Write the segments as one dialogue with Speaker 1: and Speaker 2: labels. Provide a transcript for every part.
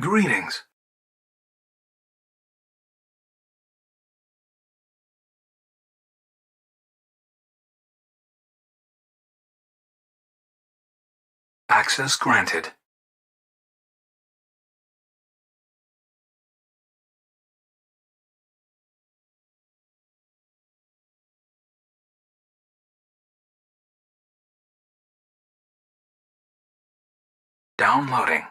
Speaker 1: Greetings. Access granted. Downloading.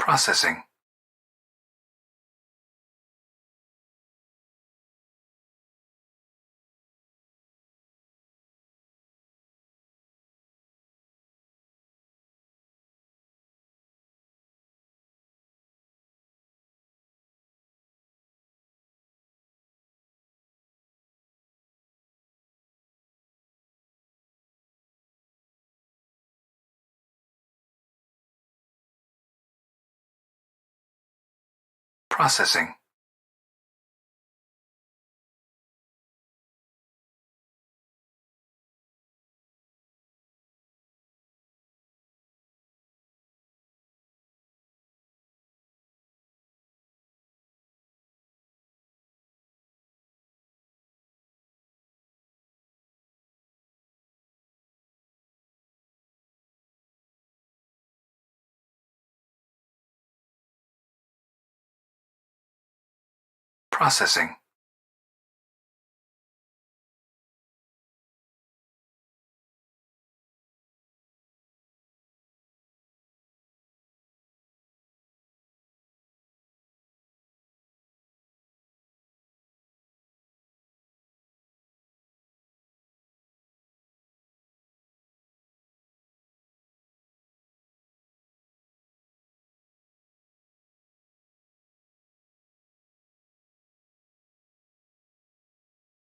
Speaker 1: Processing. Processing. Processing.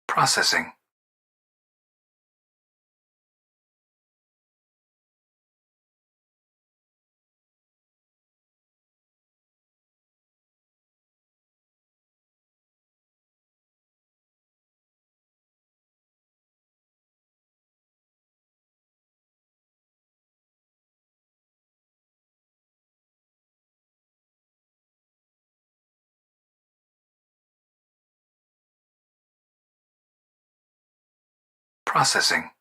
Speaker 1: Processing. Processing.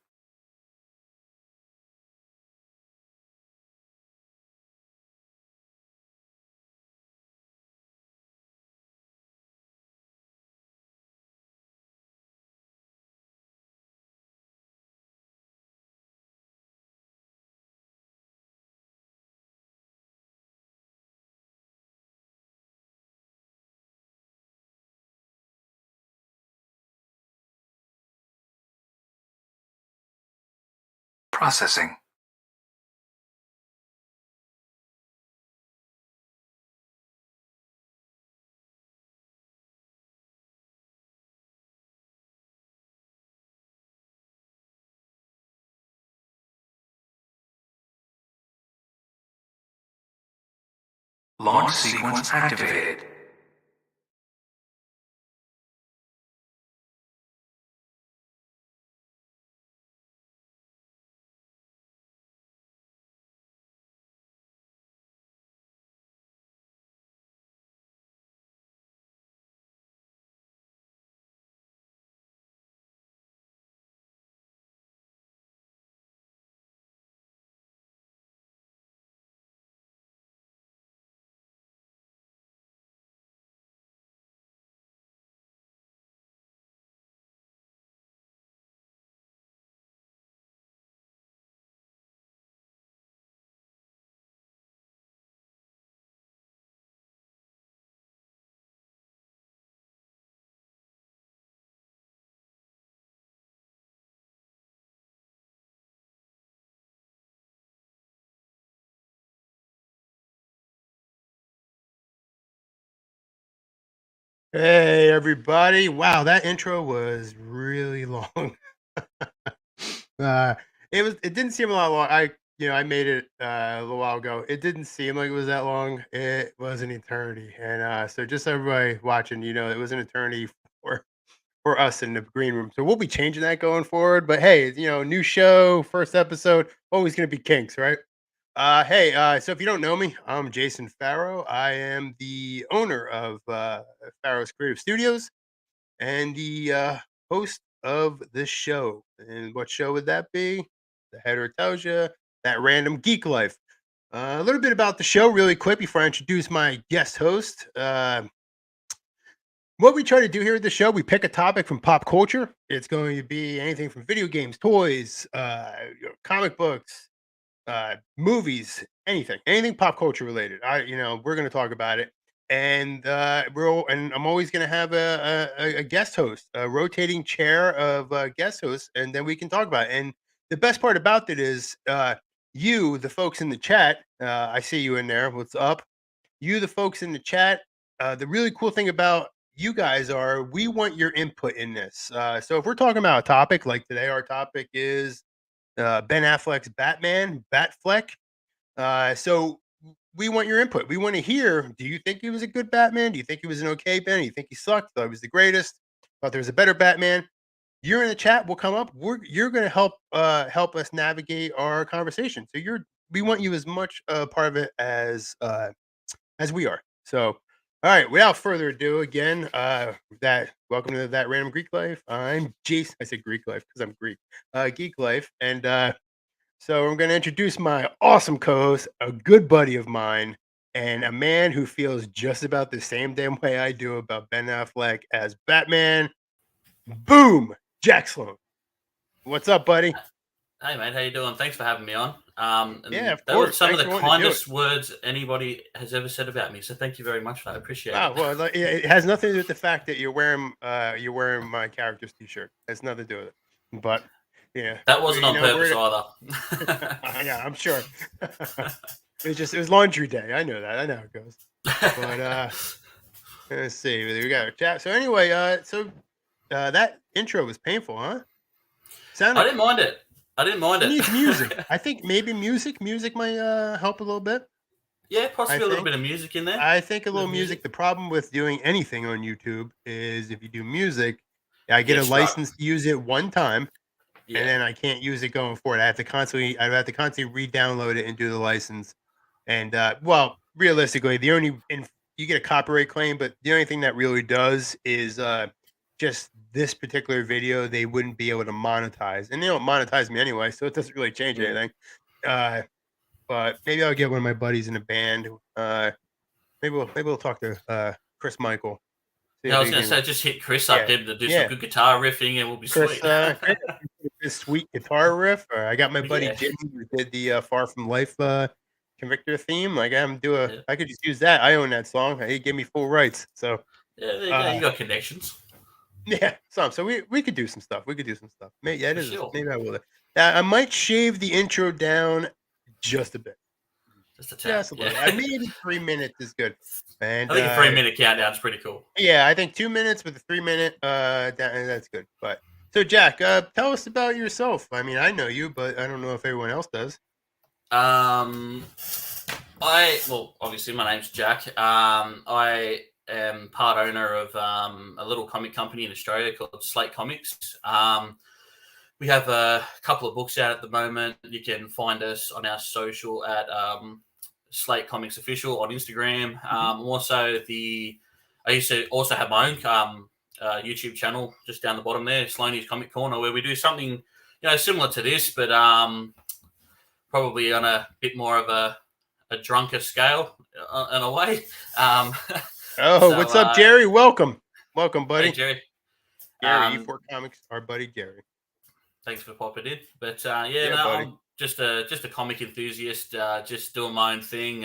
Speaker 1: Processing. Launch sequence activated.
Speaker 2: Hey everybody! Wow, that intro was really long. uh, it didn't seem a lot long. I made it a little while ago. It didn't seem like it was that long. It was an eternity, and so just so everybody watching, it was an eternity for for us in the green room. So we'll be changing that going forward. But hey, new show, first episode, always gonna be kinks, right? Hey, so if you don't know me, I'm Jason Pharo. I am the owner of Pharo's Creative Studios and the host of this show. And what show would that be? The header tells you. That Random Geek Life. A little bit about the show, really quick, before I introduce my guest host. What we try to do here at the show, we pick a topic from pop culture. It's going to be anything from video games, toys, comic books, movies, anything pop culture related. We're going to talk about it, and and I'm always going to have a guest host, a rotating chair of guest hosts, and then we can talk about it. And the best part about it is, you, the folks in the chat. I see you in there. What's up? You, the folks in the chat. The really cool thing about you guys are we want your input in this. So if we're talking about a topic like today, our topic is Ben Affleck's Batman, Batfleck. So we want your input. We want to hear, do you think he was a good Batman? Do you think he was an okay Ben? Do you think he sucked? Thought he was the greatest? Thought there was a better Batman? You're in the chat. We'll come up. You're going to help us navigate our conversation. So we want you as much part of it as we are. So, all right. Without further ado, again, that welcome to That Random Greek Life. I'm Jason. I said Greek Life because I'm Greek. Geek Life, and so I'm going to introduce my awesome co-host, a good buddy of mine, and a man who feels just about the same damn way I do about Ben Affleck as Batman. Boom, Jack Sloane. What's up, buddy?
Speaker 3: Hey mate, how you doing? Thanks for having me on.
Speaker 2: Yeah,
Speaker 3: And
Speaker 2: of
Speaker 3: that was
Speaker 2: course.
Speaker 3: some of
Speaker 2: Thanks
Speaker 3: the
Speaker 2: for wanting to do it.
Speaker 3: kindest words anybody has ever said about me. So thank you very much for that. I appreciate
Speaker 2: Oh
Speaker 3: it.
Speaker 2: well, it has nothing to do with the fact that you're wearing my character's t-shirt. It has nothing to do with it. But yeah,
Speaker 3: That wasn't on purpose
Speaker 2: we're
Speaker 3: either.
Speaker 2: yeah, I'm sure. It was laundry day. I know that. I know how it goes. But let's see. We got a chat. So anyway, that intro was painful, huh?
Speaker 3: I
Speaker 2: Sounded
Speaker 3: didn't mind it. I didn't mind
Speaker 2: it
Speaker 3: it.
Speaker 2: needs music. I think maybe music might help a little bit.
Speaker 3: Yeah,
Speaker 2: I
Speaker 3: possibly a little
Speaker 2: think.
Speaker 3: bit of music in there.
Speaker 2: I think a
Speaker 3: A bit
Speaker 2: little
Speaker 3: of music.
Speaker 2: music. The problem with doing anything on YouTube is if you do music, I
Speaker 3: You
Speaker 2: get
Speaker 3: get
Speaker 2: a
Speaker 3: struck.
Speaker 2: license to use it one time, and
Speaker 3: Yeah.
Speaker 2: then I can't use it going forward. I have to constantly re-download it and do the license. And well, realistically, you get a copyright claim, but the only thing that really does is just this particular video they wouldn't be able to monetize, and they don't monetize me anyway, so it doesn't really change
Speaker 3: Mm.
Speaker 2: anything. Uh, but maybe I'll get one of my buddies in a band. Maybe we'll talk to Chris Michael, see
Speaker 3: Yeah, I
Speaker 2: if
Speaker 3: was
Speaker 2: he
Speaker 3: going to
Speaker 2: can.
Speaker 3: say just hit Chris up,
Speaker 2: Yeah,
Speaker 3: get him to do some
Speaker 2: yeah.
Speaker 3: good guitar riffing, and we'll be
Speaker 2: Chris,
Speaker 3: sweet.
Speaker 2: this sweet guitar riff. I got my buddy
Speaker 3: Yeah.
Speaker 2: Jimmy who did the Far From Life Convictor theme. Like
Speaker 3: Yeah.
Speaker 2: I could just use that. I own that song. He gave me full rights. So
Speaker 3: Yeah. There you go.
Speaker 2: uh,
Speaker 3: You got connections
Speaker 2: yeah, so we could do some stuff. We could do some stuff. Maybe yeah, it
Speaker 3: for
Speaker 2: is.
Speaker 3: sure.
Speaker 2: Maybe I will. I might shave the intro down just a bit,
Speaker 3: Just a tad.
Speaker 2: just a
Speaker 3: Yeah.
Speaker 2: little. Maybe 3 minutes is good. And
Speaker 3: I think a 3 minute countdown is pretty cool.
Speaker 2: yeah, I think 2 minutes with a 3 minute that's good. But so Jack, tell us about yourself. I mean, I know you, but I don't know if everyone else does.
Speaker 3: Um, well, obviously my name's Jack. I am part owner of a little comic company in Australia called Slate Comics. We have a couple of books out at the moment. You can find us on our social at Slate Comics Official on Instagram.
Speaker 2: Mhm.
Speaker 3: I used to also have my own YouTube channel just down the bottom there, Sloane's Comic Corner, where we do something similar to this, but probably on a bit more of a drunker scale in a way. Um,
Speaker 2: Oh,
Speaker 3: so,
Speaker 2: what's up, Jerry? Welcome,
Speaker 3: hey,
Speaker 2: buddy.
Speaker 3: Jerry.
Speaker 2: Gary,
Speaker 3: Um,
Speaker 2: E4 Comics, our buddy Jerry.
Speaker 3: Thanks for popping in. But yeah,
Speaker 2: Yeah,
Speaker 3: no,
Speaker 2: buddy.
Speaker 3: I'm just a comic enthusiast, just doing my own thing.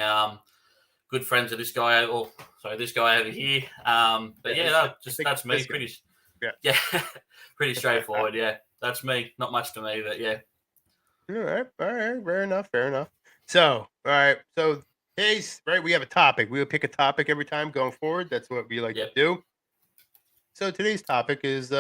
Speaker 3: Good friends of this guy, or sorry, this guy over here. But yeah,
Speaker 2: I think
Speaker 3: that's me.
Speaker 2: this guy. Yeah.
Speaker 3: Yeah, pretty straightforward. Yeah, that's me. Not much to me, but yeah.
Speaker 2: All right, all right, fair enough, fair enough. So, all right, so today's right. We have a topic. We will pick a topic every time going forward. That's what we like to
Speaker 3: Yep.
Speaker 2: do. So today's topic is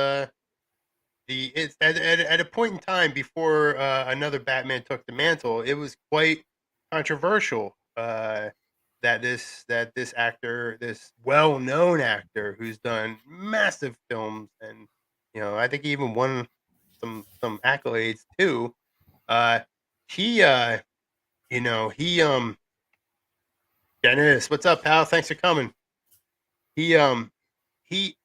Speaker 2: it's at a point in time before another Batman took the mantle. It was quite controversial that this actor, this well-known actor who's done massive films, and I think he even won some accolades too. Uh, he he Dennis, what's up, pal? Thanks for coming. He he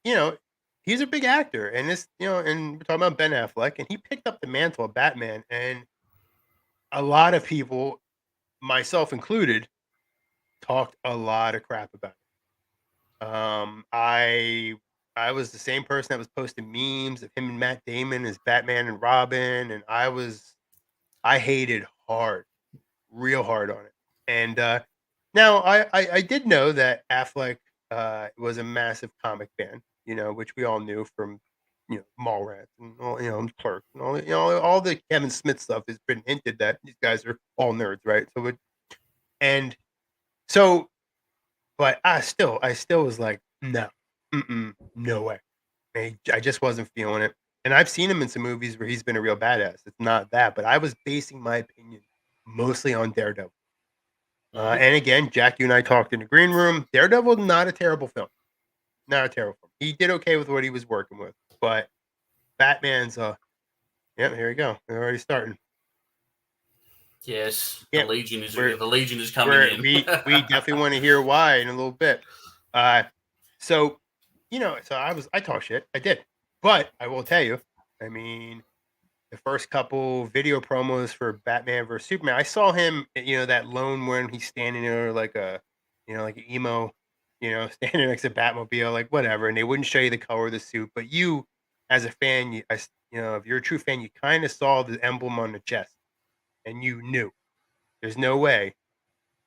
Speaker 2: he's a big actor, and and we're talking about Ben Affleck, and he picked up the mantle of Batman, and a lot of people, myself included, talked a lot of crap about it. I was the same person that was posting memes of him and Matt Damon as Batman and Robin, and I hated hard, real hard on it. And now I did know that Affleck was a massive comic fan, which we all knew from Mallrats and all, Clerk and all, all the Kevin Smith stuff has been hinted that these guys are all nerds, right? And so, but I still was like, no, no way. I just wasn't feeling it. And I've seen him in some movies where he's been a real badass. It's not that, but I was basing my opinion mostly on Daredevil. And again, Jack, you and I talked in the green room. Daredevil, not a terrible film. Not a terrible film. He did okay with what he was working with. But Batman's, yeah, here we go. We're already starting.
Speaker 3: Yes,
Speaker 2: Yeah,
Speaker 3: the Legion is coming in.
Speaker 2: we definitely want to hear why in a little bit. So I talk shit. I did. But I will tell you, I mean, the first couple video promos for Batman vs Superman, I saw him, that lone when he's standing there like like an emo, standing next to Batmobile, like whatever, and they wouldn't show you the color of the suit, but you, as a fan, if you're a true fan, you kind of saw the emblem on the chest, and you knew there's no way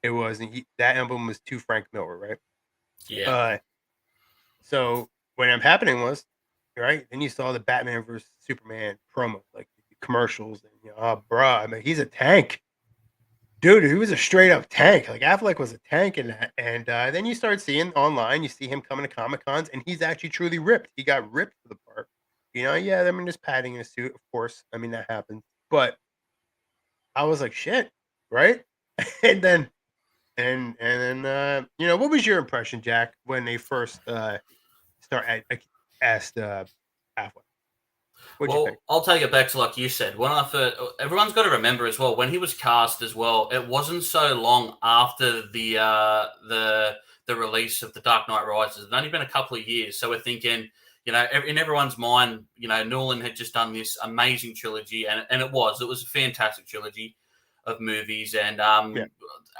Speaker 2: it wasn't that emblem was to Frank Miller, right?
Speaker 3: Yeah.
Speaker 2: So what ended up happening was, right, then you saw the Batman vs Superman promo, like the commercials, and oh, bruh, I mean, he's a tank, dude. He was a straight up tank. Like Affleck was a tank in that. And then you start seeing online, you see him coming to Comic Cons, and he's actually truly ripped. He got ripped for the part. Yeah, I mean, just padding in a suit, of course. I mean, that happens. But I was like, shit, right? and then, what was your impression, Jack, when they first asked Affleck? What'd you think?
Speaker 3: I'll take it back to like you said. When I first, everyone's got to remember as well when he was cast as well. It wasn't so long after the release of The Dark Knight Rises. It's only been a couple of years, so we're thinking, in everyone's mind, Nolan had just done this amazing trilogy, and it was a fantastic trilogy of movies. And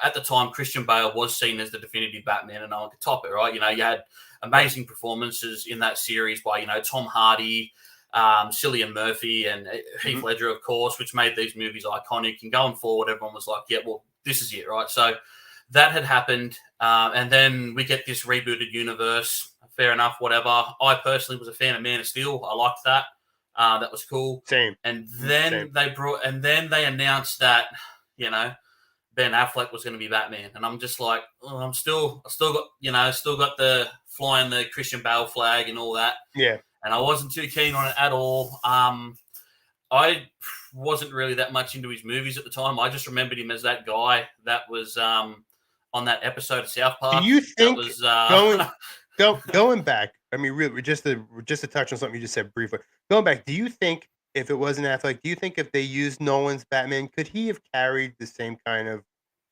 Speaker 3: at the time, Christian Bale was seen as the definitive Batman, and no one could top it, right? You had amazing performances in that series by Tom Hardy, Cillian Murphy, and Heath Ledger, of course, which made these movies iconic. And going forward, everyone was like, yeah, well, this is it, right? So that had happened. And then we get this rebooted universe. Fair enough, whatever. I personally was a fan of Man of Steel. I liked that. That was cool.
Speaker 2: Same.
Speaker 3: And then they announced that, Ben Affleck was going to be Batman. And I'm just like, I still got the flying the Christian Bale flag and all that.
Speaker 2: Yeah. And
Speaker 3: I wasn't too keen on it at all. I wasn't really that much into his movies at the time. I just remembered him as that guy that was on that episode of South Park.
Speaker 2: Do you think
Speaker 3: that was,
Speaker 2: going back? I mean, really, just to touch on something you just said briefly. Going back, do you think if it wasn't Affleck, do you think if they used Nolan's Batman, could he have carried the same kind of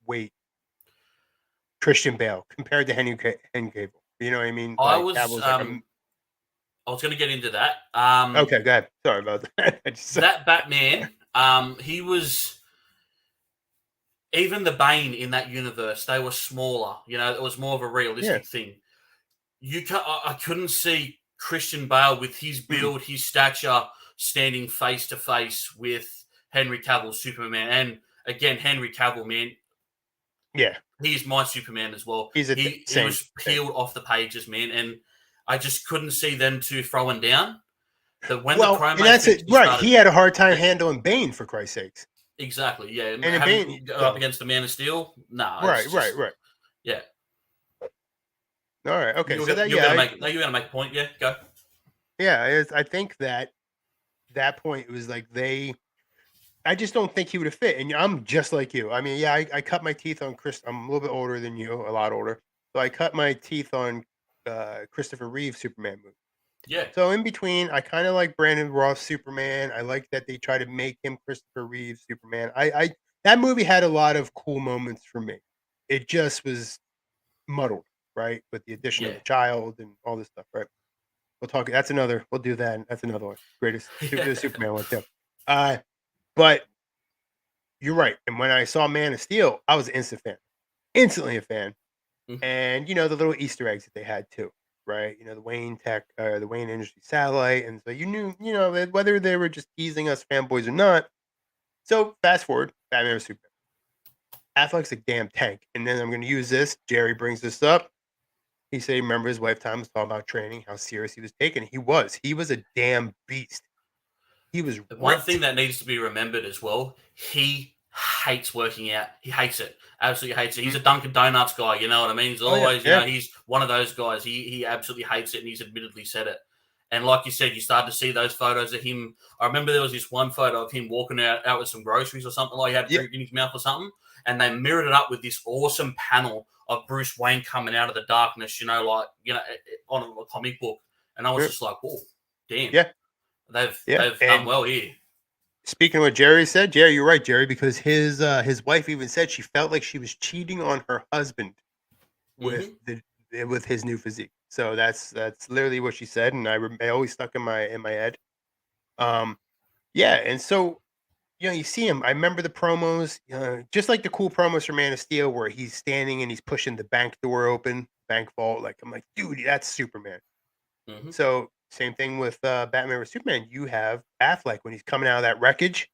Speaker 2: weight, Christian Bale, compared to Henry Cavill? You know what I mean?
Speaker 3: I was going to get into that.
Speaker 2: Okay, go ahead. Sorry about that.
Speaker 3: That Batman, he was... Even the Bane in that universe, they were smaller. It was more of a realistic thing. I couldn't see Christian Bale with his build, his stature, standing face to face with Henry Cavill's Superman. And again, Henry Cavill, man, he's my Superman as well. He was peeled off the pages, man, and I just couldn't see them two throwing down. But when the promo,
Speaker 2: and that's it, right? He had a hard time handling Bane, for Christ's sakes.
Speaker 3: Exactly, yeah. And
Speaker 2: Bane
Speaker 3: up against the Man of Steel, no.
Speaker 2: Right.
Speaker 3: Yeah.
Speaker 2: All right. Okay.
Speaker 3: You're going to make a point. Yeah, go.
Speaker 2: Yeah, I think that point it was like I just don't think he would have fit. And I'm just like you. I mean, yeah, I cut my teeth on Chris. I'm a little bit older than you, a lot older. So I cut my teeth on Christopher Reeve Superman movie.
Speaker 3: Yeah.
Speaker 2: So in between, I kind of like Brandon Ross Superman. I like that they try to make him Christopher Reeve Superman. I that movie had a lot of cool moments for me. It just was muddled, right, with the addition of
Speaker 3: Yeah.
Speaker 2: the child and all this stuff, right? We'll talk. That's another. We'll do that. That's another one. Greatest
Speaker 3: Yeah.
Speaker 2: Superman one too. But you're right. And when I saw Man of Steel, I was an instant fan, instantly a fan.
Speaker 3: Mhm.
Speaker 2: And the little Easter eggs that they had too, right? The Wayne Tech, the Wayne Industry satellite, and so you knew, that whether they were just teasing us fanboys or not. So fast forward, Batman vs Superman. Affleck's a damn tank, and then I'm going to use this. Jerry brings this up. He said, he remember his wife Tom was talking about training, how serious he was taking. He was a damn beast. He was
Speaker 3: One
Speaker 2: ripped.
Speaker 3: thing that needs to be remembered as well, he hates working out. He hates it. Absolutely hates it. He's a Dunkin' Donuts guy, you know what I mean? He's
Speaker 2: Oh, yeah,
Speaker 3: always,
Speaker 2: yeah.
Speaker 3: he's one of those guys. He absolutely hates it, and he's admittedly said it. And like you said, you start to see those photos of him. I remember there was this one photo of him walking out with some groceries or something, like he had a
Speaker 2: Yeah.
Speaker 3: drink in his mouth or something, and they mirrored it up with this awesome panel of Bruce Wayne coming out of the darkness, on a comic book. And I was just like, whoa, damn.
Speaker 2: Yeah.
Speaker 3: They've
Speaker 2: Yeah.
Speaker 3: done well here.
Speaker 2: Speaking of what Jerry said, Jerry, you're right, Jerry, because his wife even said she felt like she was cheating on her husband with with his new physique. So that's literally what she said, and I always stuck in my head. Yeah, and so you see him. I remember the promos, just like the cool promos for Man of Steel, where he's standing and he's pushing the bank door open, bank vault. Like I'm like, dude, that's Superman.
Speaker 3: Mhm.
Speaker 2: So same thing with Batman or Superman. You have Affleck when he's coming out of that wreckage.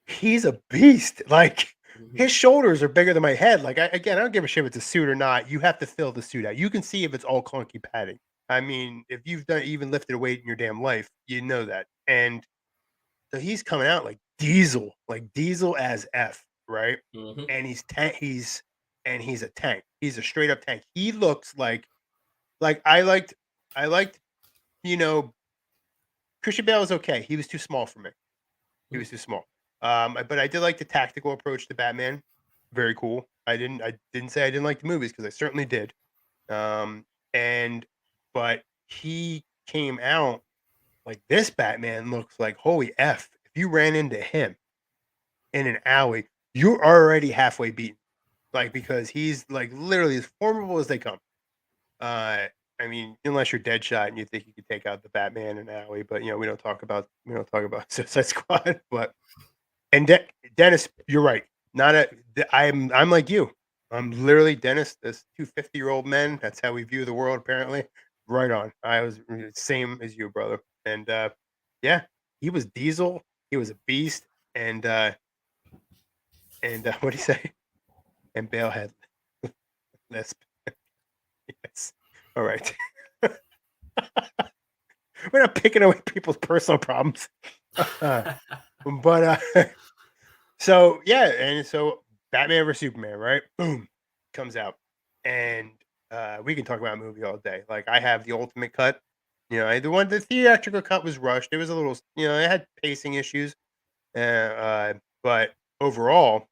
Speaker 2: He's a beast. Like his
Speaker 3: Mhm.
Speaker 2: shoulders are bigger than my head. Like I don't give a shit if it's a suit or not. You have to fill the suit out. You can see if it's all clunky padding. I mean, if you've even lifted a weight in your damn life, you know that. And so he's coming out like Diesel as F, right?
Speaker 3: Mhm.
Speaker 2: And he's a tank. He's a straight up tank. He looks like I liked, you know, Christian Bale was okay. He was too small for me. He was too small. But I did like the tactical approach to Batman. Very cool. I didn't say I didn't like the movies because I certainly did. Um, and but he came out like this Batman looks like holy F. If you ran into him in an alley, you're already halfway beaten. Like because he's like literally as formidable as they come. Uh, I mean, unless you're Deadshot and you think you could take out the Batman in an alley, but we don't talk about Suicide Squad, but and Dennis, you're right. Not a. I'm like you. I'm literally Dennis. This 250-year-old men. That's how we view the world. Apparently, right on. I was same as you, brother. And yeah, he was Diesel. He was a beast. And what do you say? And Bale had lisp. Yes. All right. We're not picking away people's personal problems. But so yeah, and so Batman vs Superman, right? Boom, comes out, and we can talk about a movie all day. Like I have the ultimate cut. The theatrical cut was rushed. It was a little, it had pacing issues, but overall,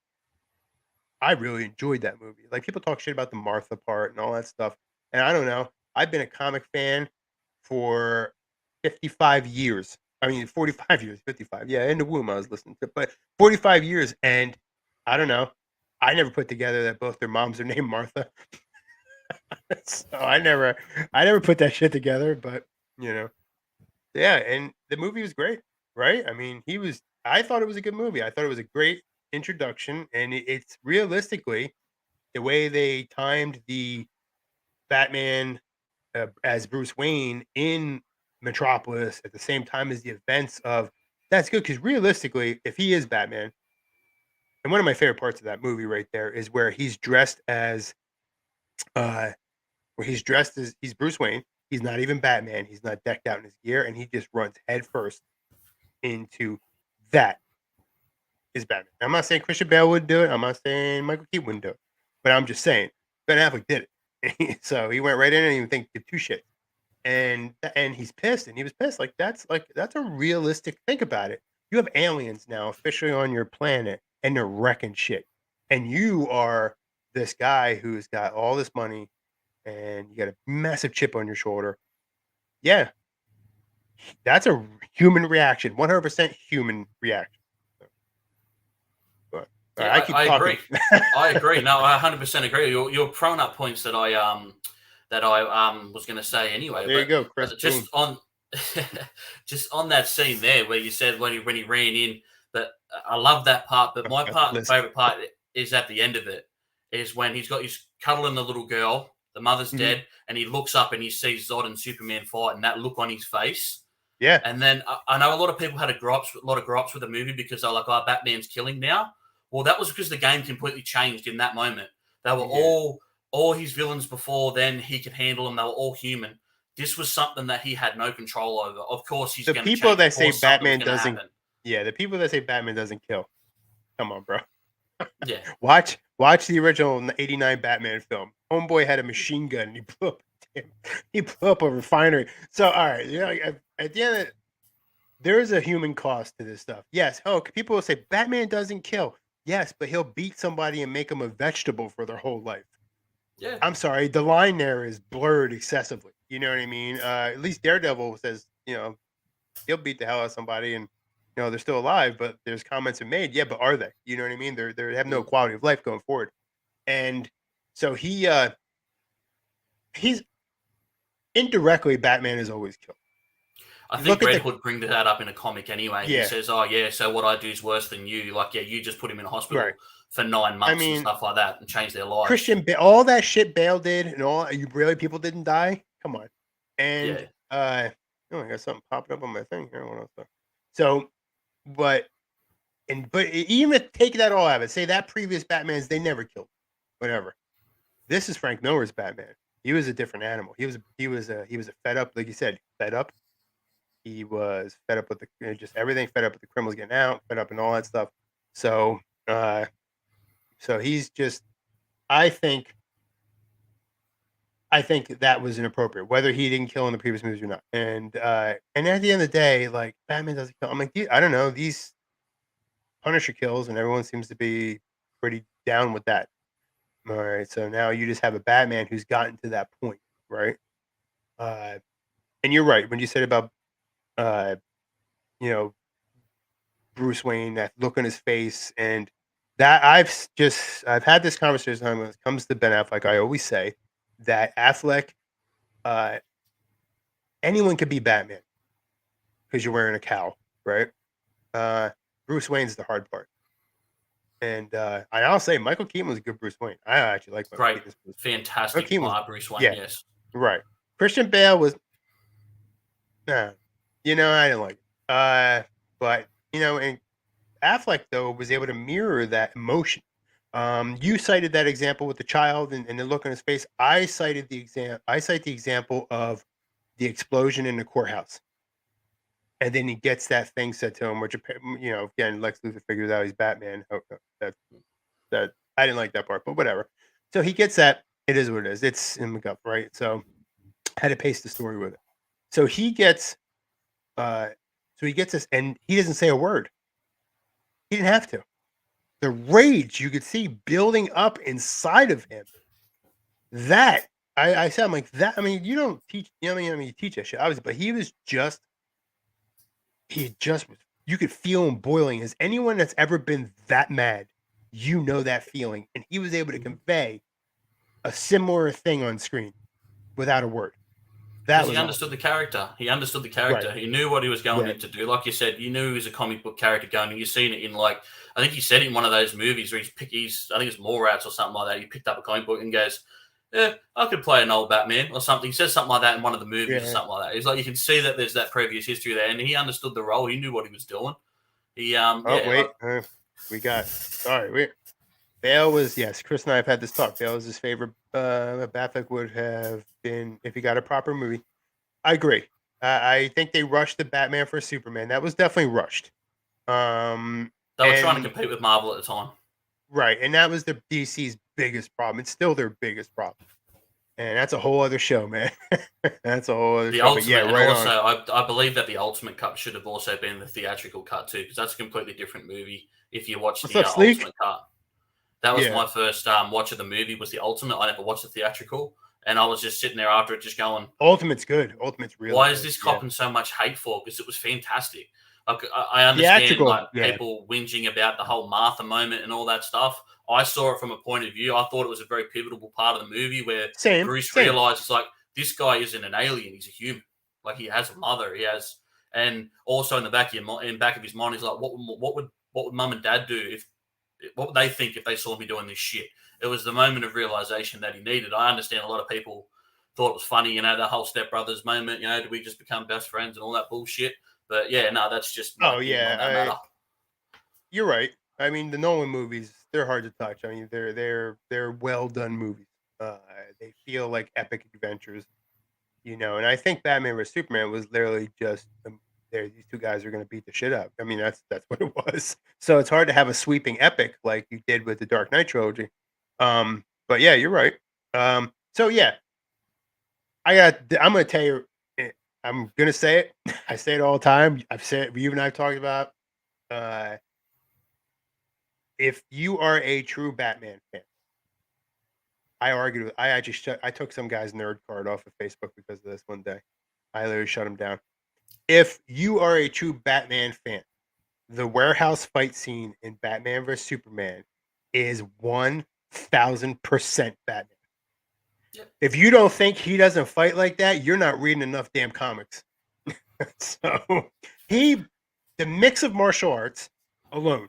Speaker 2: I really enjoyed that movie. Like people talk shit about the Martha part and all that stuff, and I don't know. I've been a comic fan for 55 years. I mean, 45 years, 55. Yeah, in the womb, I was listening to, but 45 years, and I don't know. I never put together that both their moms are named Martha, so I never put that shit together. But you know, yeah, and the movie was great, right? I mean, I thought it was a good movie. I thought it was a great introduction, and it's realistically the way they timed the Batman as Bruce Wayne in Metropolis at the same time as the events of that's good because realistically, if he is Batman, and one of my favorite parts of that movie right there is where he's dressed as he's Bruce Wayne. He's not even Batman. He's not decked out in his gear, and he just runs headfirst into that is Batman. I'm not saying Christian Bale wouldn't do it. I'm not saying Michael Keaton wouldn't do it, but I'm just saying Ben Affleck did it. So he went right in and didn't even think give two shits. and he's pissed, and he was pissed. Like that's a realistic. Think about it. You have aliens now officially on your planet, and they're wrecking shit, and you are this guy who's got all this money, and you got a massive chip on your shoulder. Yeah, that's a human reaction, 100% human reaction. But
Speaker 3: Yeah,
Speaker 2: I keep
Speaker 3: I
Speaker 2: talking.
Speaker 3: agree. I agree. No, I 100% agree. You're throwing up points that I was going to say anyway.
Speaker 2: There you go, Chris.
Speaker 3: Just
Speaker 2: Boom.
Speaker 3: on just on that scene there where you said when he ran in, that I love that part. But my favorite part is at the end of it, is when he's cuddling the little girl, the mother's dead, and he looks up and he sees Zod and Superman fight, and that look on his face.
Speaker 2: Yeah.
Speaker 3: And then I know a lot of people had a lot of gripes with the movie because they're like, "Oh, Batman's killing now." Well, that was because the game completely changed in that moment. They were all his villains before then. He could handle them. They were all human. This was something that he had no control over. Of course, he's going to change.
Speaker 2: The people that say Batman
Speaker 3: doesn't.
Speaker 2: Yeah, the people that say Batman doesn't kill. Come on, bro.
Speaker 3: Yeah.
Speaker 2: Watch the original '89 Batman film. Homeboy had a machine gun and he blew up a refinery. So all right, at the end of there is a human cost to this stuff. Yes. Oh, people will say Batman doesn't kill. Yes, but he'll beat somebody and make them a vegetable for their whole life.
Speaker 3: Yeah.
Speaker 2: I'm sorry, the line there is blurred excessively. You know what I mean? At least Daredevil says, he'll beat the hell out of somebody and they're still alive, but there's comments are made. Yeah, but are they? You know what I mean? They have no quality of life going forward. And so he's indirectly Batman is always killed.
Speaker 3: I think Red Hood bring that up in a comic anyway. Yeah. He says, "Oh yeah, so what I do is worse than you. Like, yeah, you just put him in a hospital for 9 months and stuff like that, and change their lives."
Speaker 2: Christian, all that shit Bale did, and all people didn't die. Come on, and I got something popping up on my thing here. So, but even take that all out of it. Say that previous Batmans they never killed, whatever. This is Frank Miller's Batman. He was a different animal. He was a fed up, like you said, fed up. He was fed up with just everything, fed up with the criminals getting out, fed up and all that stuff. So, he's just, I think that was inappropriate, whether he didn't kill in the previous movies or not. And at the end of the day, like Batman doesn't kill. I'm like, I don't know, these Punisher kills, and everyone seems to be pretty down with that. All right, so now you just have a Batman who's gotten to that point, right? And you're right when you said about Bruce Wayne, that look on his face, and that I've had this conversation when it comes to Ben Affleck. I always say that Affleck, anyone could be Batman because you're wearing a cowl, right? Bruce Wayne's the hard part. And I'll say Michael Keaton was a good Bruce Wayne. I actually like Michael Keaton.
Speaker 3: Fantastic Bruce Wayne, yes.
Speaker 2: Right. Christian Bale was I didn't like it. But and Affleck though was able to mirror that emotion. You cited that example with the child and the look on his face. I cite the example of the explosion in the courthouse. And then he gets that thing said to him, which again, Lex Luthor figures out he's Batman. That I didn't like that part, but whatever. So he gets that. It is what it is. It's in McGuff, right? So I had to pace the story with it. So he gets this, and he doesn't say a word. He didn't have to. The rage you could see building up inside of him. That I said, I'm like that. I mean, you don't teach. You teach that shit, obviously, but he was just. You could feel him boiling. As anyone that's ever been that mad, that feeling, and he was able to convey a similar thing on screen without a word.
Speaker 3: He understood the character. Right. He knew what he was going in to do. Like you said, you knew he was a comic book character going, and you've seen it in I think he said in one of those movies where I think it's Mallrats or something like that. He picked up a comic book and goes, "Yeah, I could play an old Batman or something." He says something like that in one of the movies or something like that. It's like you can see that there's that previous history there, and he understood the role. He knew what he was doing. We got Bale was, yes, Chris and I have had this talk. Bale was his favorite. Batfleck would have been if he got a proper movie. I agree. I think they rushed the Batman for Superman. That was definitely rushed. They were trying to compete with Marvel at the time.
Speaker 2: Right, and that was the DC's biggest problem. It's still their biggest problem. And that's a whole other show, man. That's a whole other
Speaker 3: The
Speaker 2: show. But yeah,
Speaker 3: ultimate, and
Speaker 2: right
Speaker 3: also
Speaker 2: on.
Speaker 3: I believe that the ultimate cut should have also been the theatrical cut too, because that's a completely different movie. If you watch
Speaker 2: What's
Speaker 3: the
Speaker 2: up, Sleek?
Speaker 3: ultimate cut, that was
Speaker 2: Yeah.
Speaker 3: my first watch of the movie. Was the ultimate? I never watched the theatrical, and I was just sitting there after it, just going,
Speaker 2: Ultimate's good. Ultimate's really
Speaker 3: "Why is
Speaker 2: good.
Speaker 3: this
Speaker 2: Yeah.
Speaker 3: copping so much hate for?" Because it was fantastic. Like I understand
Speaker 2: Theatrical.
Speaker 3: like
Speaker 2: Yeah.
Speaker 3: people whinging about the whole Martha moment and all that stuff. I saw it from a point of view. I thought it was a very pivotal part of the movie where
Speaker 2: Same.
Speaker 3: Bruce
Speaker 2: Same.
Speaker 3: realizes like this guy isn't an alien; he's a human. Like he has a mother. He has, and also in the back of his mind, he's like, what would mum and dad do if what would they think if they saw me doing this shit? It was the moment of realization that he needed. I understand a lot of people thought it was funny, you know, the whole Step Brothers moment, you know, do we just become best friends and all that bullshit? But yeah, no, that's just my
Speaker 2: Oh
Speaker 3: opinion on that
Speaker 2: yeah.
Speaker 3: matter.
Speaker 2: You're right. I mean, the Nolan movies, they're hard to touch. I mean, they're well done movies. They feel like epic adventures, And I think Batman vs Superman was literally just there. These two guys are going to beat the shit out. I mean, that's what it was. So it's hard to have a sweeping epic like you did with the Dark Knight trilogy. But yeah, you're right. So yeah, I'm going to tell you. I'm going to say it. I say it all the time. I've said it. You and I've talked about. Uh, if you are a true Batman fan, I took some guy's nerd card off of Facebook because of this one day. I literally shut him down. If you are a true Batman fan, the warehouse fight scene in Batman vs Superman is 1000% Batman.
Speaker 3: Yep.
Speaker 2: If you don't think he doesn't fight like that, you're not reading enough damn comics. So the mix of martial arts alone,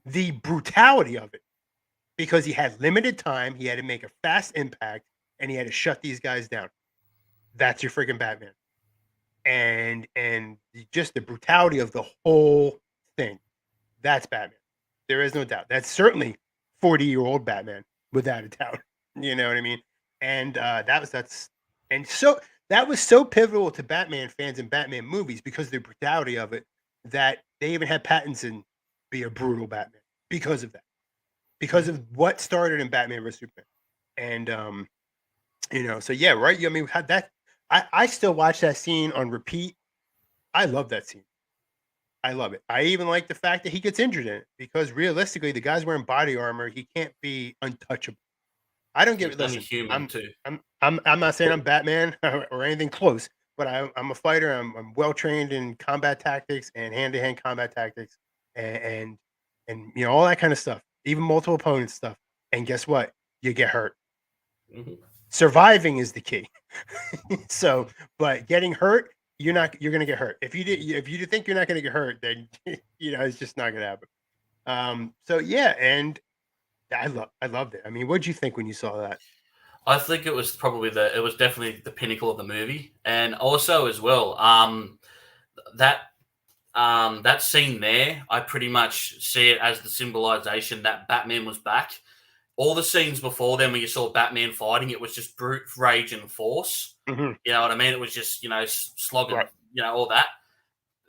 Speaker 2: the brutality of it, because he had limited time, he had to make a fast impact, and he had to shut these guys down. That's your freaking Batman. And just the brutality of the whole thing. That's Batman. There is no doubt. That's certainly 40-year-old Batman, without a doubt. You know what I mean? And that was so pivotal to Batman fans and Batman movies because of the brutality of it that they even had Pattinson be a brutal Batman because of that. Because of what started in Batman vs Superman. And so yeah, right. I mean, we had that. I still watch that scene on repeat. I love that scene. I love it. I even like the fact that he gets injured in it because realistically, the guy's wearing body armor. He can't be untouchable. I don't give it.
Speaker 3: He's only
Speaker 2: Listen,
Speaker 3: human too.
Speaker 2: I'm not saying I'm Batman or anything close, but I'm a fighter. I'm well trained in combat tactics and hand to hand combat tactics and all that kind of stuff. Even multiple opponent stuff. And guess what? You get hurt.
Speaker 3: Mm-hmm.
Speaker 2: Surviving is the key. So, but getting hurt, you're going to get hurt. If you think you're not going to get hurt, then it's just not going to happen. So yeah, and I loved it. I mean, what'd you think when you saw that?
Speaker 3: I think it was definitely the pinnacle of the movie, and also as well, that scene there, I pretty much see it as the symbolization that Batman was back. All the scenes before then, when you saw Batman fighting, it was just brute rage and force.
Speaker 2: Mm-hmm.
Speaker 3: You know what I mean? It was just slogging,
Speaker 2: Right.
Speaker 3: All that.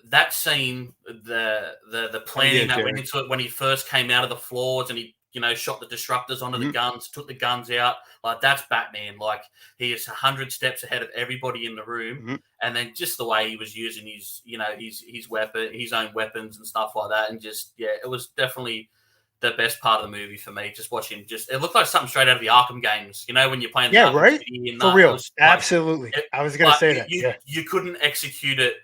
Speaker 3: That scene, the planning that went into it when he first came out of the floors and he shot the disruptors onto the guns, took the guns out. Like that's Batman. Like he is 100 steps ahead of everybody in the room, and then just the way he was using his weapon, his own weapons and stuff like that, and just it was definitely the best part of the movie for me. Just watching, it looked like something straight out of the Arkham games. When you're playing, the Arkham
Speaker 2: right,
Speaker 3: City and
Speaker 2: for real, absolutely. I was gonna say that.
Speaker 3: You couldn't execute it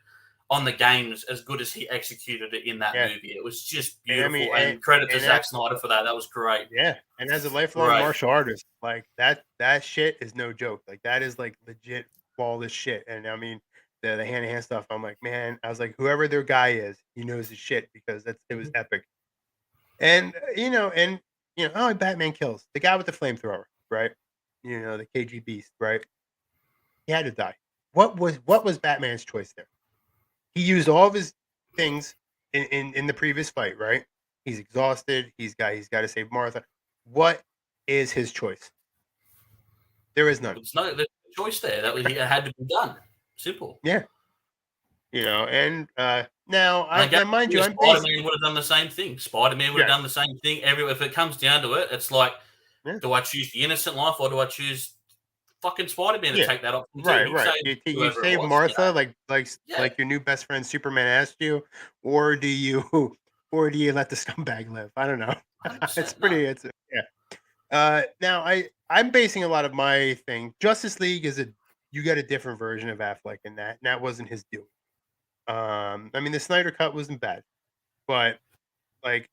Speaker 3: on the games as good as he executed it in that movie. It was just beautiful. And credit to Zack Snyder for that. That was great.
Speaker 2: Yeah. And as a lifelong martial artist, like that shit is no joke. Like that is like legit flawless shit. And I mean, the hand-to-hand stuff, I'm like, man, I was like, whoever their guy is, he knows his shit because it was epic. And Batman kills the guy with the flamethrower, right? The KG beast, right? He had to die. What was Batman's choice there? He used all of his things in the previous fight, right? He's exhausted. He's got to save Martha. What is his choice? There is none.
Speaker 3: There's no choice there. It had to be done. Simple.
Speaker 2: Yeah. And now mind you,
Speaker 3: Spider-Man would have done the same thing. Spider-Man would have done the same thing. If it comes down to it, it's like, do I choose the innocent life or do I choose fucking Spider-Man to
Speaker 2: Yeah.
Speaker 3: take that option too.
Speaker 2: Right,
Speaker 3: He'd
Speaker 2: right.
Speaker 3: save
Speaker 2: You
Speaker 3: whoever it
Speaker 2: save
Speaker 3: was,
Speaker 2: Martha
Speaker 3: Yeah.
Speaker 2: like your new best friend Superman asked you, or do you let the scumbag live? I don't know.
Speaker 3: 100%.
Speaker 2: It's pretty. It's yeah. Now I'm basing a lot of my thing. Justice League is you got a different version of Affleck in that, and that wasn't his doing. I mean the Snyder cut wasn't bad, but like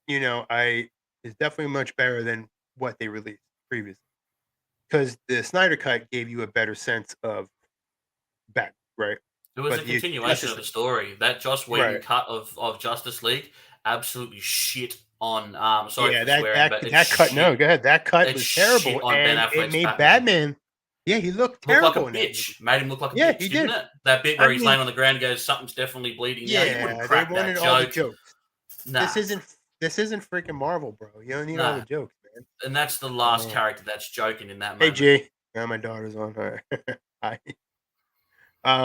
Speaker 2: it's definitely much better than what they released previously because the Snyder cut gave you a better sense of Batman, right?
Speaker 3: It was
Speaker 2: But
Speaker 3: a
Speaker 2: the
Speaker 3: continuation
Speaker 2: Justice
Speaker 3: of the
Speaker 2: League,
Speaker 3: story. That Joss Whedon
Speaker 2: right?
Speaker 3: cut of Justice League absolutely shit on. Sorry
Speaker 2: Yeah,
Speaker 3: for swearing, but
Speaker 2: that cut. No, go ahead. That cut
Speaker 3: It
Speaker 2: was
Speaker 3: shit
Speaker 2: terrible,
Speaker 3: on Ben
Speaker 2: and it
Speaker 3: Affleck's
Speaker 2: made
Speaker 3: Batman.
Speaker 2: Batman. Yeah, he looked
Speaker 3: Looked like a
Speaker 2: terrible in that movie.
Speaker 3: bitch. Made him look like a
Speaker 2: Yeah,
Speaker 3: bitch,
Speaker 2: he
Speaker 3: didn't
Speaker 2: did.
Speaker 3: it? That bit
Speaker 2: I
Speaker 3: where he's
Speaker 2: mean,
Speaker 3: laying on the ground and goes, something's definitely bleeding now. You wouldn't
Speaker 2: yeah, they
Speaker 3: crack that
Speaker 2: wanted all the
Speaker 3: joke.
Speaker 2: jokes.
Speaker 3: Nah.
Speaker 2: This isn't freaking Marvel, bro. You don't need all the
Speaker 3: Nah.
Speaker 2: jokes, man.
Speaker 3: And that's the last character that's joking in that
Speaker 2: Hey,
Speaker 3: moment.
Speaker 2: G. Now my daughter's on her. Hi.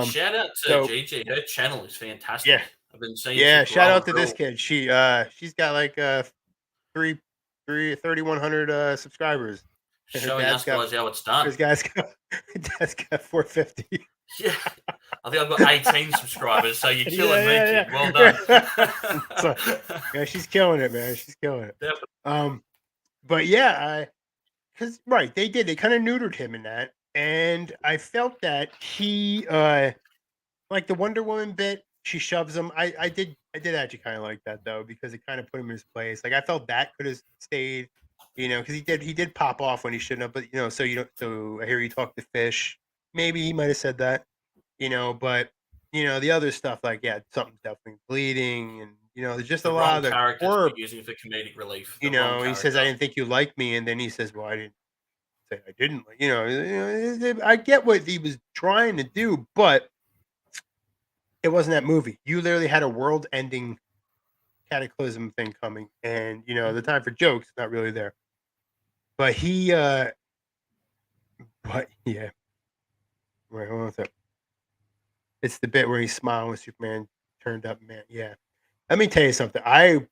Speaker 3: Shout out to Gigi. Her channel is fantastic.
Speaker 2: Yeah.
Speaker 3: I've been seeing
Speaker 2: Yeah,
Speaker 3: some
Speaker 2: shout
Speaker 3: grow
Speaker 2: out
Speaker 3: and
Speaker 2: to this
Speaker 3: grow.
Speaker 2: kid. She's got like 3,100 subscribers. Her
Speaker 3: Showing
Speaker 2: dad's
Speaker 3: us guys how it's done.
Speaker 2: His dad's got 450.
Speaker 3: Yeah. I think I've got 18 subscribers, so you're killing me,
Speaker 2: Yeah.
Speaker 3: kid. Well done.
Speaker 2: So, yeah, she's killing it, man. She's killing it.
Speaker 3: Definitely.
Speaker 2: But yeah, because right, they kind of neutered him in that, and I felt that he like the Wonder Woman bit, she shoves him. I did actually kind of like that though, because it kind of put him in his place. Like I felt that could have stayed, because he did pop off when he shouldn't have. But so I hear you talk to fish. Maybe he might have said that, but the other stuff like something's definitely bleeding, and there's just
Speaker 3: The
Speaker 2: a lot
Speaker 3: wrong
Speaker 2: of the
Speaker 3: character
Speaker 2: horror.
Speaker 3: to be using for comedic relief.
Speaker 2: He says I didn't think you liked me, and then he says, "Well, I didn't say I didn't." I get what he was trying to do, but it wasn't that movie. You literally had a world-ending cataclysm thing coming, and the time for jokes not really there. But but yeah, right. Hold on a sec. It's the bit where he's smiling with Superman turned up, man. Yeah, let me tell you something. I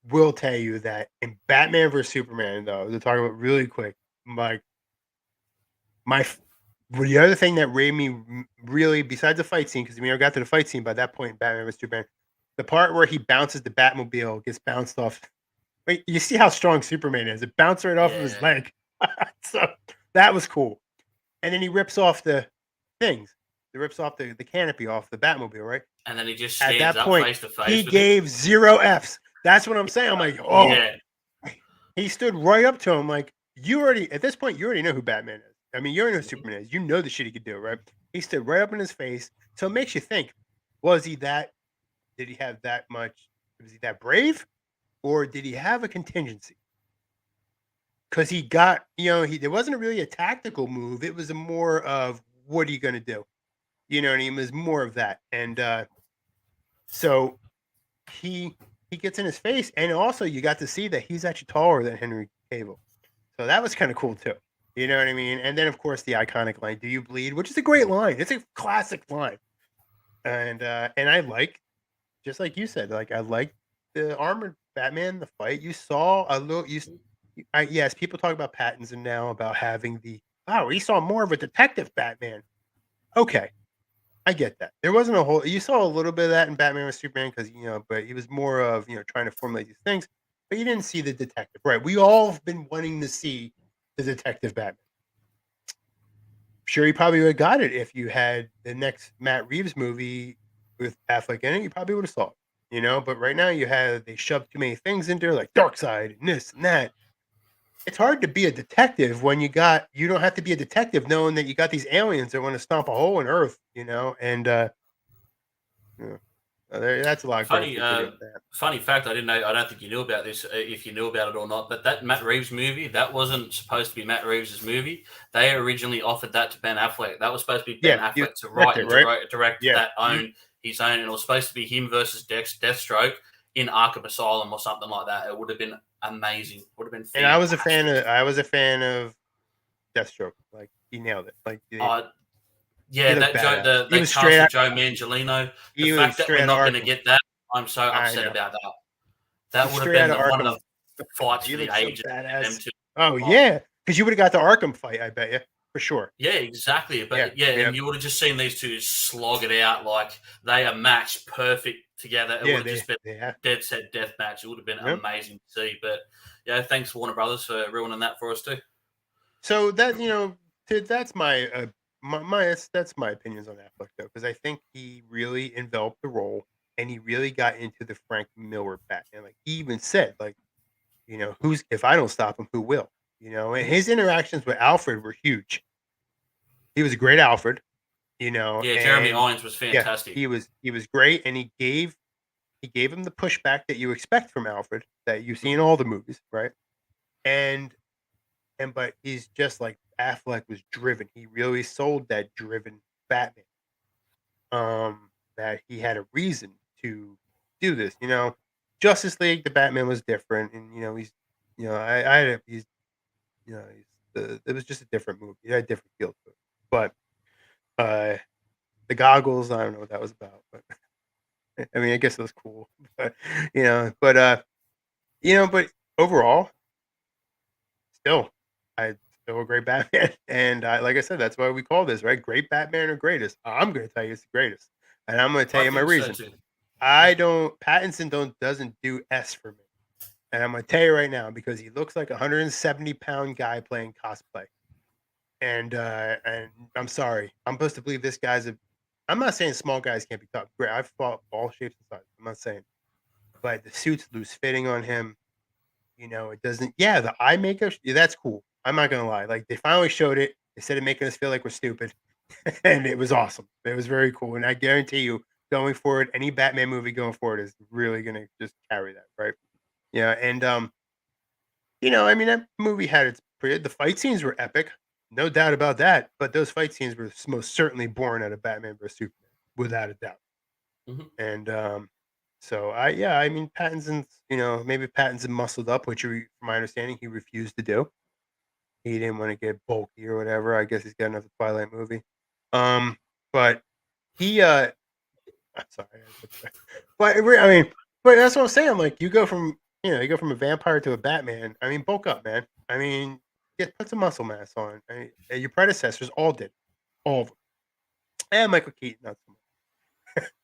Speaker 2: will tell you that in Batman vs Superman, though, to talk about really quick, the other thing that made me really, besides the fight scene, because I got to the fight scene by that point in Batman vs Superman, the part where he bounces the Batmobile, gets bounced off. Wait, you see how strong Superman is? It bounced right off of his leg. So that was cool. And then he rips off the things. He rips off the canopy off the Batmobile, right?
Speaker 3: And then he just
Speaker 2: At
Speaker 3: stands
Speaker 2: that
Speaker 3: up
Speaker 2: point,
Speaker 3: face to face.
Speaker 2: he gave 0 Fs. That's what I'm saying. I'm like, oh.
Speaker 3: Yeah.
Speaker 2: He stood right up to him like, at this point, you already know who Batman is. I mean, you already know who Superman is. You know the shit he could do, right? He stood right up in his face. So it makes you think, did he have that much, was he that brave? Or did he have a contingency? Because he got, there wasn't really a tactical move. It was a more of, what are you going to do? You know what I mean? It was more of that. And so he gets in his face. And also you got to see that he's actually taller than Henry Cavill. So that was kind of cool too. You know what I mean? And then, of course, the iconic line, "Do you bleed?" which is a great line. It's a classic line. And I like, just like you said, like I like the armored Batman, the fight. You saw a little, yes, people talk about Pattinson now about having we saw more of a detective Batman. Okay, I get that. There wasn't you saw a little bit of that in Batman with Superman because, but he was more of, trying to formulate these things, but you didn't see the detective, right? We all have been wanting to see the detective Batman. Sure, you probably would have got it if you had the next Matt Reeves movie with Affleck in it. You probably would have saw it, but right now they shoved too many things in there, like Darkseid and this and that. It's hard to be a detective when you don't have to be a detective knowing that you got these aliens that want to stomp a hole in Earth, and that's a lot of
Speaker 3: Funny,
Speaker 2: that.
Speaker 3: funny fact, I didn't know. I don't think you knew about this, if you knew about it or not. But that Matt Reeves movie, that wasn't supposed to be Matt Reeves' movie. They originally offered that to Ben Affleck. That was supposed to be Ben Affleck to write and direct that his own, and it was supposed to be him versus Deathstroke in Arkham Asylum or something like that. It would have been amazing. Would have been fantastic.
Speaker 2: And I was a fan of Deathstroke. Like he nailed it. Like
Speaker 3: yeah, that Joe, the cast of Joe Manganiello. The fact that we're not going to get that, I'm so upset about that. That would have been one of the fights for the ages.
Speaker 2: Oh yeah, because you would have got the Arkham fight, I bet you, for sure.
Speaker 3: Yeah, exactly.
Speaker 2: Yeah,
Speaker 3: But yeah,
Speaker 2: yeah,
Speaker 3: and you would have just seen these two slog it out like they are matched perfect together. It would
Speaker 2: yeah.
Speaker 3: have just been
Speaker 2: They have.
Speaker 3: dead set death match. It would have been
Speaker 2: Yep.
Speaker 3: amazing to see. But yeah, thanks Warner Brothers for ruining that for us too.
Speaker 2: So that that's that's my opinions on Affleck though, because I think he really enveloped the role and he really got into the Frank Miller Batman. Like he even said, like, who's if I don't stop him, who will? And
Speaker 3: Mhm.
Speaker 2: his interactions with Alfred were huge. He was a great Alfred,
Speaker 3: Yeah, Jeremy
Speaker 2: and
Speaker 3: Irons was
Speaker 2: yeah,
Speaker 3: fantastic.
Speaker 2: he was great, and he gave him the pushback that you expect from Alfred that you see in
Speaker 3: Mhm.
Speaker 2: all the movies, right? And but he's just like Affleck was driven. He really sold that driven Batman. That he had a reason to do this. Justice League, the Batman was different, and he's, he's, it was just a different movie. It had a different feel to it. But uh, the goggles, I don't know what that was about, but I mean, I guess it was cool. But but overall, still, I still a great Batman, and like I said, that's why we call this right. Great Batman or greatest. I'm going to tell you it's the greatest, and I'm going to tell
Speaker 3: I
Speaker 2: you my
Speaker 3: think so
Speaker 2: reason.
Speaker 3: too. Yeah.
Speaker 2: I don't Pattinson doesn't do S for me, and I'm going to tell you right now because he looks like a 170-pound guy playing cosplay, and I'm sorry, I'm supposed to believe this guy's a. I'm not saying small guys can't be tough. Great, I've fought all shapes and sizes. I'm not saying, but the suit's loose fitting on him. It doesn't. Yeah, the eye makeup. Yeah, that's cool. I'm not gonna lie. Like they finally showed it instead of making us feel like we're stupid, and it was awesome. It was very cool, and I guarantee you, going forward, any Batman movie going forward is really gonna just carry that, right? Yeah, and I mean, that movie had its period. The fight scenes were epic, no doubt about that. But those fight scenes were most certainly born out of Batman vs Superman, without a doubt.
Speaker 3: Mhm.
Speaker 2: And so I mean, Pattinson's, maybe Pattinson muscled up, which from my understanding he refused to do. He didn't want to get bulky or whatever. I guess he's got another Twilight movie. Um, but he I'm sorry, I put that- I mean, but that's what I'm saying. Like you go from a vampire to a Batman. I mean, bulk up, man. I mean, put some muscle mass on. And your predecessors all did, all of them. And Michael Keaton, not so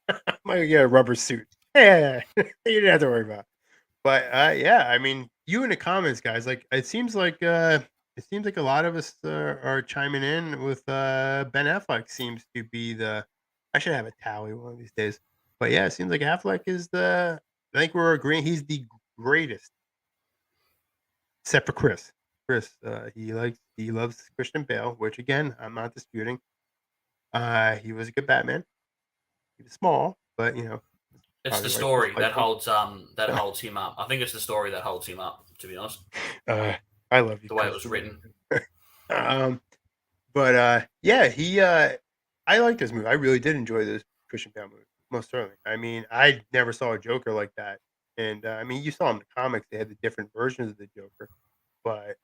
Speaker 2: much. Michael get a rubber suit. Yeah, you didn't have to worry about. But yeah, I mean, you in the comments, guys. Like, it seems like a lot of us are chiming in with Ben Affleck. Seems to be the. I should have a tally one of these days. But yeah, it seems like Affleck is the. I think we're agreeing he's the greatest, except for Chris. Chris, he loves Christian Bale, which again I'm not disputing. He was a good Batman. He was small, but
Speaker 3: It's the
Speaker 2: probably why Chris
Speaker 3: story
Speaker 2: liked him.
Speaker 3: that holds him up. I think it's the story that holds him up, to be honest.
Speaker 2: Uh, I love you,
Speaker 3: The way it
Speaker 2: Chris.
Speaker 3: was written.
Speaker 2: um, but yeah, I liked this movie. I really did enjoy this Christian Bale movie, most certainly. I mean, I never saw a Joker like that, and I mean, you saw in the comics they had the different versions of the Joker, but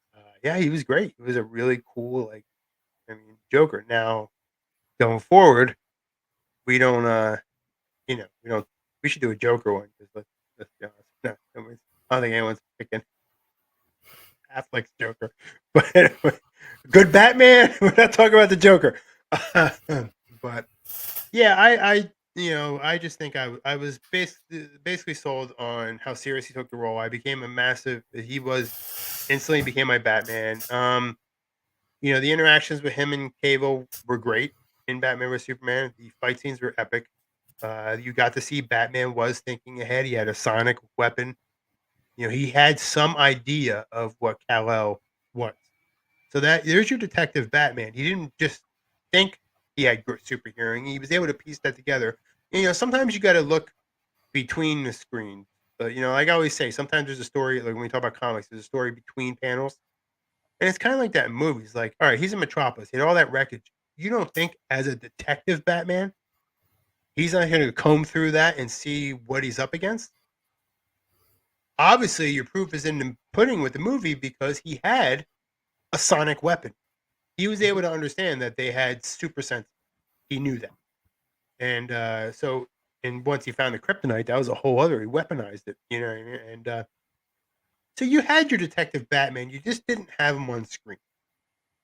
Speaker 2: yeah, he was great. It was a really cool, like, I mean, Joker. Now going forward, we don't, we don't. We should do a Joker one because let's be honest. No, I don't think anyone's picking Affleck's Joker. But anyway, good Batman. We're not talking about the Joker. But yeah, I just think I was basically sold on how serious he took the role. I became a massive. He was instantly became my Batman. The interactions with him and Cable were great in Batman vs Superman. The fight scenes were epic. You got to see Batman was thinking ahead. He had a sonic weapon. He had some idea of what Kal-El was. So there's your detective Batman. He didn't just think he had super hearing. He was able to piece that together. And, sometimes you got to look between the screens. Like I always say, sometimes there's a story. Like when we talk about comics, there's a story between panels, and it's kind of like that in movies. Like, all right, he's in Metropolis. He had all that wreckage. You don't think as a detective Batman, he's not going to comb through that and see what he's up against? Obviously, your proof is in the pudding with the movie because he had a sonic weapon. He was able
Speaker 3: Mhm.
Speaker 2: to understand that they had super sense. He knew that. And and once he found the kryptonite, that was a whole other. He weaponized it, you know what I mean? And so you had your detective Batman, you just didn't have him on screen.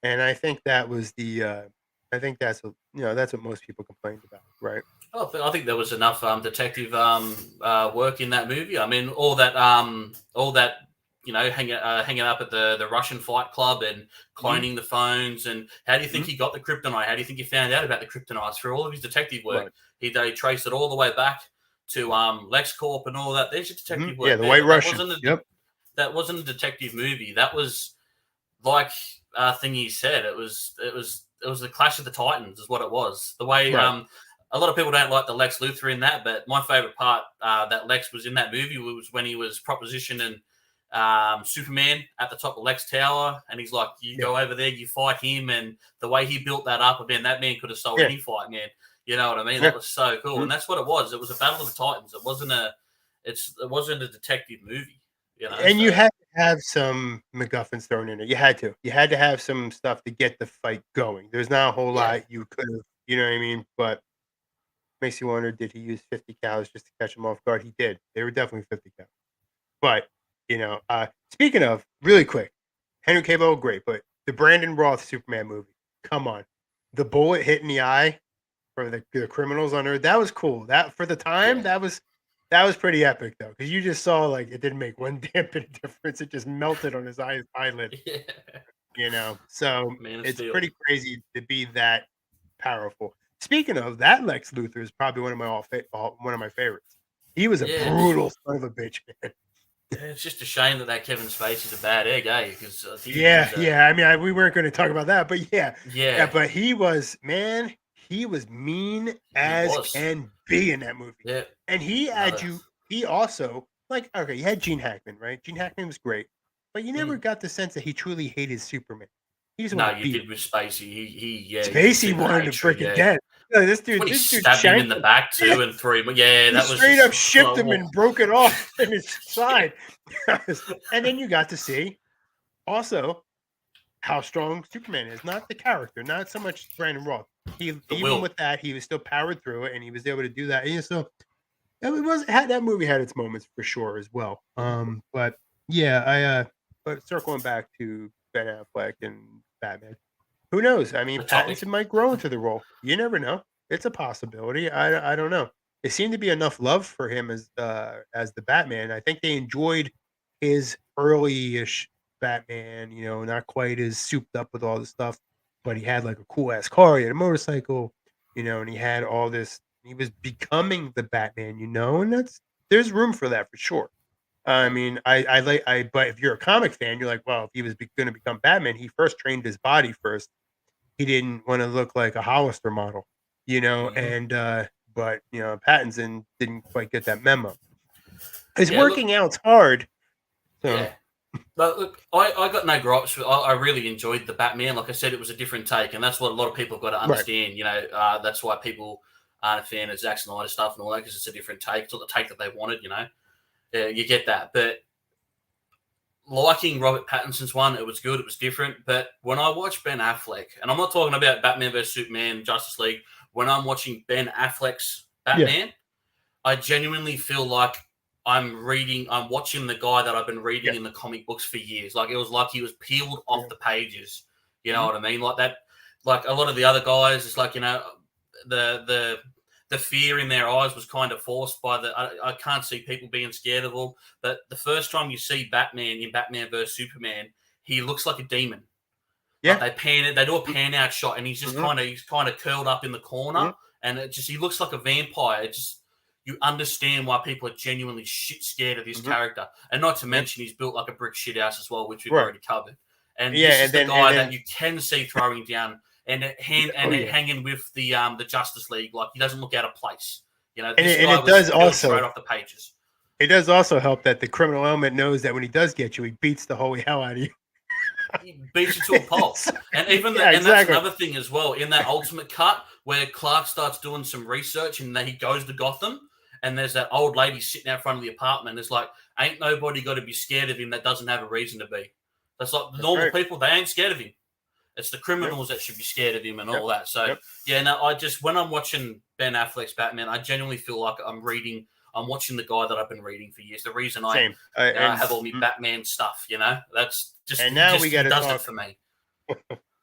Speaker 2: And I think that was I think that's that's what most people complained about, right?
Speaker 3: I think there was enough detective work in that movie. I mean, all that hanging up at the Russian fight club and cloning the phones. And how do you think he got the kryptonite? How do you think he found out about the kryptonite? Through all of his detective work, they traced it all the way back to LexCorp and all that. There's your detective work.
Speaker 2: Yeah, the White Russian.
Speaker 3: That wasn't a detective movie. That was like Thingy said. It was the Clash of the Titans, is what it was. The way a lot of people don't like the Lex Luthor in that, but my favorite part that Lex was in that movie was when he was propositioning Superman at the top of Lex Tower, and he's like, "You go over there, you fight him," and the way he built that up, man, that man could have sold any fight, man. You know what I mean? That was so cool, and that's what it was. It was a battle of the Titans. It wasn't a detective movie. You know,
Speaker 2: and you had to have some MacGuffins thrown in it. You had to have some stuff to get the fight going. There's not a whole lot you could have, you know what I mean? But makes you wonder, did he use 50 cows just to catch him off guard? He did. They were definitely 50 cows. But, speaking of, really quick, Henry Cavill, great, but the Brandon Roth Superman movie, come on. The bullet hitting the eye for the criminals on Earth, that was cool. That, for the time, that was pretty epic, though, because you just saw, like, it didn't make one damn bit of difference. It just melted on his eyelid. So it's pretty crazy to be that powerful. Speaking of, that Lex Luthor is probably one of my favorites. He was a brutal son of a bitch, man.
Speaker 3: It's just a shame that Kevin Spacey's a bad egg, eh? Because
Speaker 2: I mean, we weren't going to talk about that, but but he was mean as can be in that movie.
Speaker 3: Yeah,
Speaker 2: and he had He also, like, okay, you had Gene Hackman, right? Gene Hackman was great, but you never got the sense that he truly hated Superman. He just wanted to beat him.
Speaker 3: With Spacey.
Speaker 2: Spacey wanted to freaking dead. This dude
Speaker 3: stabbed him in the back too and threw him. Yeah, that was
Speaker 2: straight up shipped him and broke it off in his side. And then you got to see also how strong Superman is, not the character, not so much Brandon Roth. With that, he was still powered through it, and he was able to do that. And so that movie had its moments for sure as well. But circling back to Ben Affleck and Batman, who knows? I mean, Pattinson might grow into the role. You never know. It's a possibility. I don't know. It seemed to be enough love for him as the Batman. I think they enjoyed his early-ish Batman. Not quite as souped up with all this stuff, but he had like a cool ass car. He had a motorcycle. And he had all this. He was becoming the Batman. And there's room for that for sure. I mean, but if you're a comic fan, you're like, well, if he was going to become Batman, he first trained his body first. He didn't want to look like a Hollister model, and but Pattinson didn't quite get that memo. His working out's hard. So.
Speaker 3: Yeah. But look, I got no gripes. I really enjoyed the Batman. Like I said, it was a different take, and that's what a lot of people have got to understand. Right. That's why people aren't a fan of Zack Snyder stuff and all that, because it's a different take. It's not the take that they wanted, you get that. But liking Robert Pattinson's one, it was good, it was different. But when I watch Ben Affleck, and I'm not talking about Batman vs Superman, Justice League, when I'm watching Ben Affleck's Batman, I genuinely feel like I'm watching the guy that I've been reading in the comic books for years. Like, it was like he was peeled off the pages. You know what I mean? Like that, like a lot of the other guys, it's like, the fear in their eyes was kind of forced by I can't see people being scared of them. But the first time you see Batman in Batman vs Superman, he looks like a demon. Yeah. Like they do a pan out shot, and he's just kind of curled up in the corner, and he looks like a vampire. You understand why people are genuinely shit scared of this character. And not to mention, he's built like a brick shit house as well, which we've already covered. And this is the guy that you can see throwing down and hanging with the Justice League. Like, he doesn't look out of place. It does also straight off the pages.
Speaker 2: It does also help that the criminal element knows that when he does get you, he beats the holy hell out of you.
Speaker 3: He beats you to a pulp. And even and that's another thing as well. In that Ultimate Cut, where Clark starts doing some research and then he goes to Gotham, and there's that old lady sitting out front of the apartment. It's like, ain't nobody got to be scared of him that doesn't have a reason to be. That's like normal people, they ain't scared of him. It's the criminals that should be scared of him and all that. So, when I'm watching Ben Affleck's Batman, I genuinely feel like I'm watching the guy that I've been reading for years. The reason I have all my Batman stuff, that's just,
Speaker 2: and now we got to
Speaker 3: does
Speaker 2: talk
Speaker 3: it for me.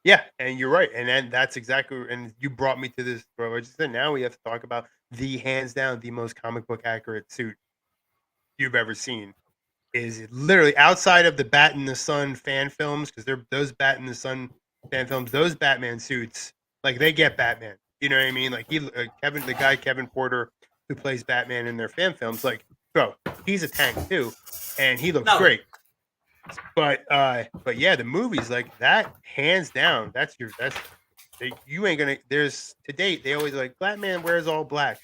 Speaker 2: Yeah, and you're right, and then that's exactly. And you brought me to this, bro. I just said now we have to talk about the hands down the most comic book accurate suit you've ever seen. Is literally outside of the Bat in the Sun fan films, because they're those Bat in the Sun fan films, those Batman suits, like they get Batman. You know what I mean? Like the guy Kevin Porter who plays Batman in their fan films, like bro, he's a tank too, and he looks
Speaker 3: No,
Speaker 2: great. But yeah, the movies like that, hands down, you ain't gonna. There's to date they always like Batman wears all black.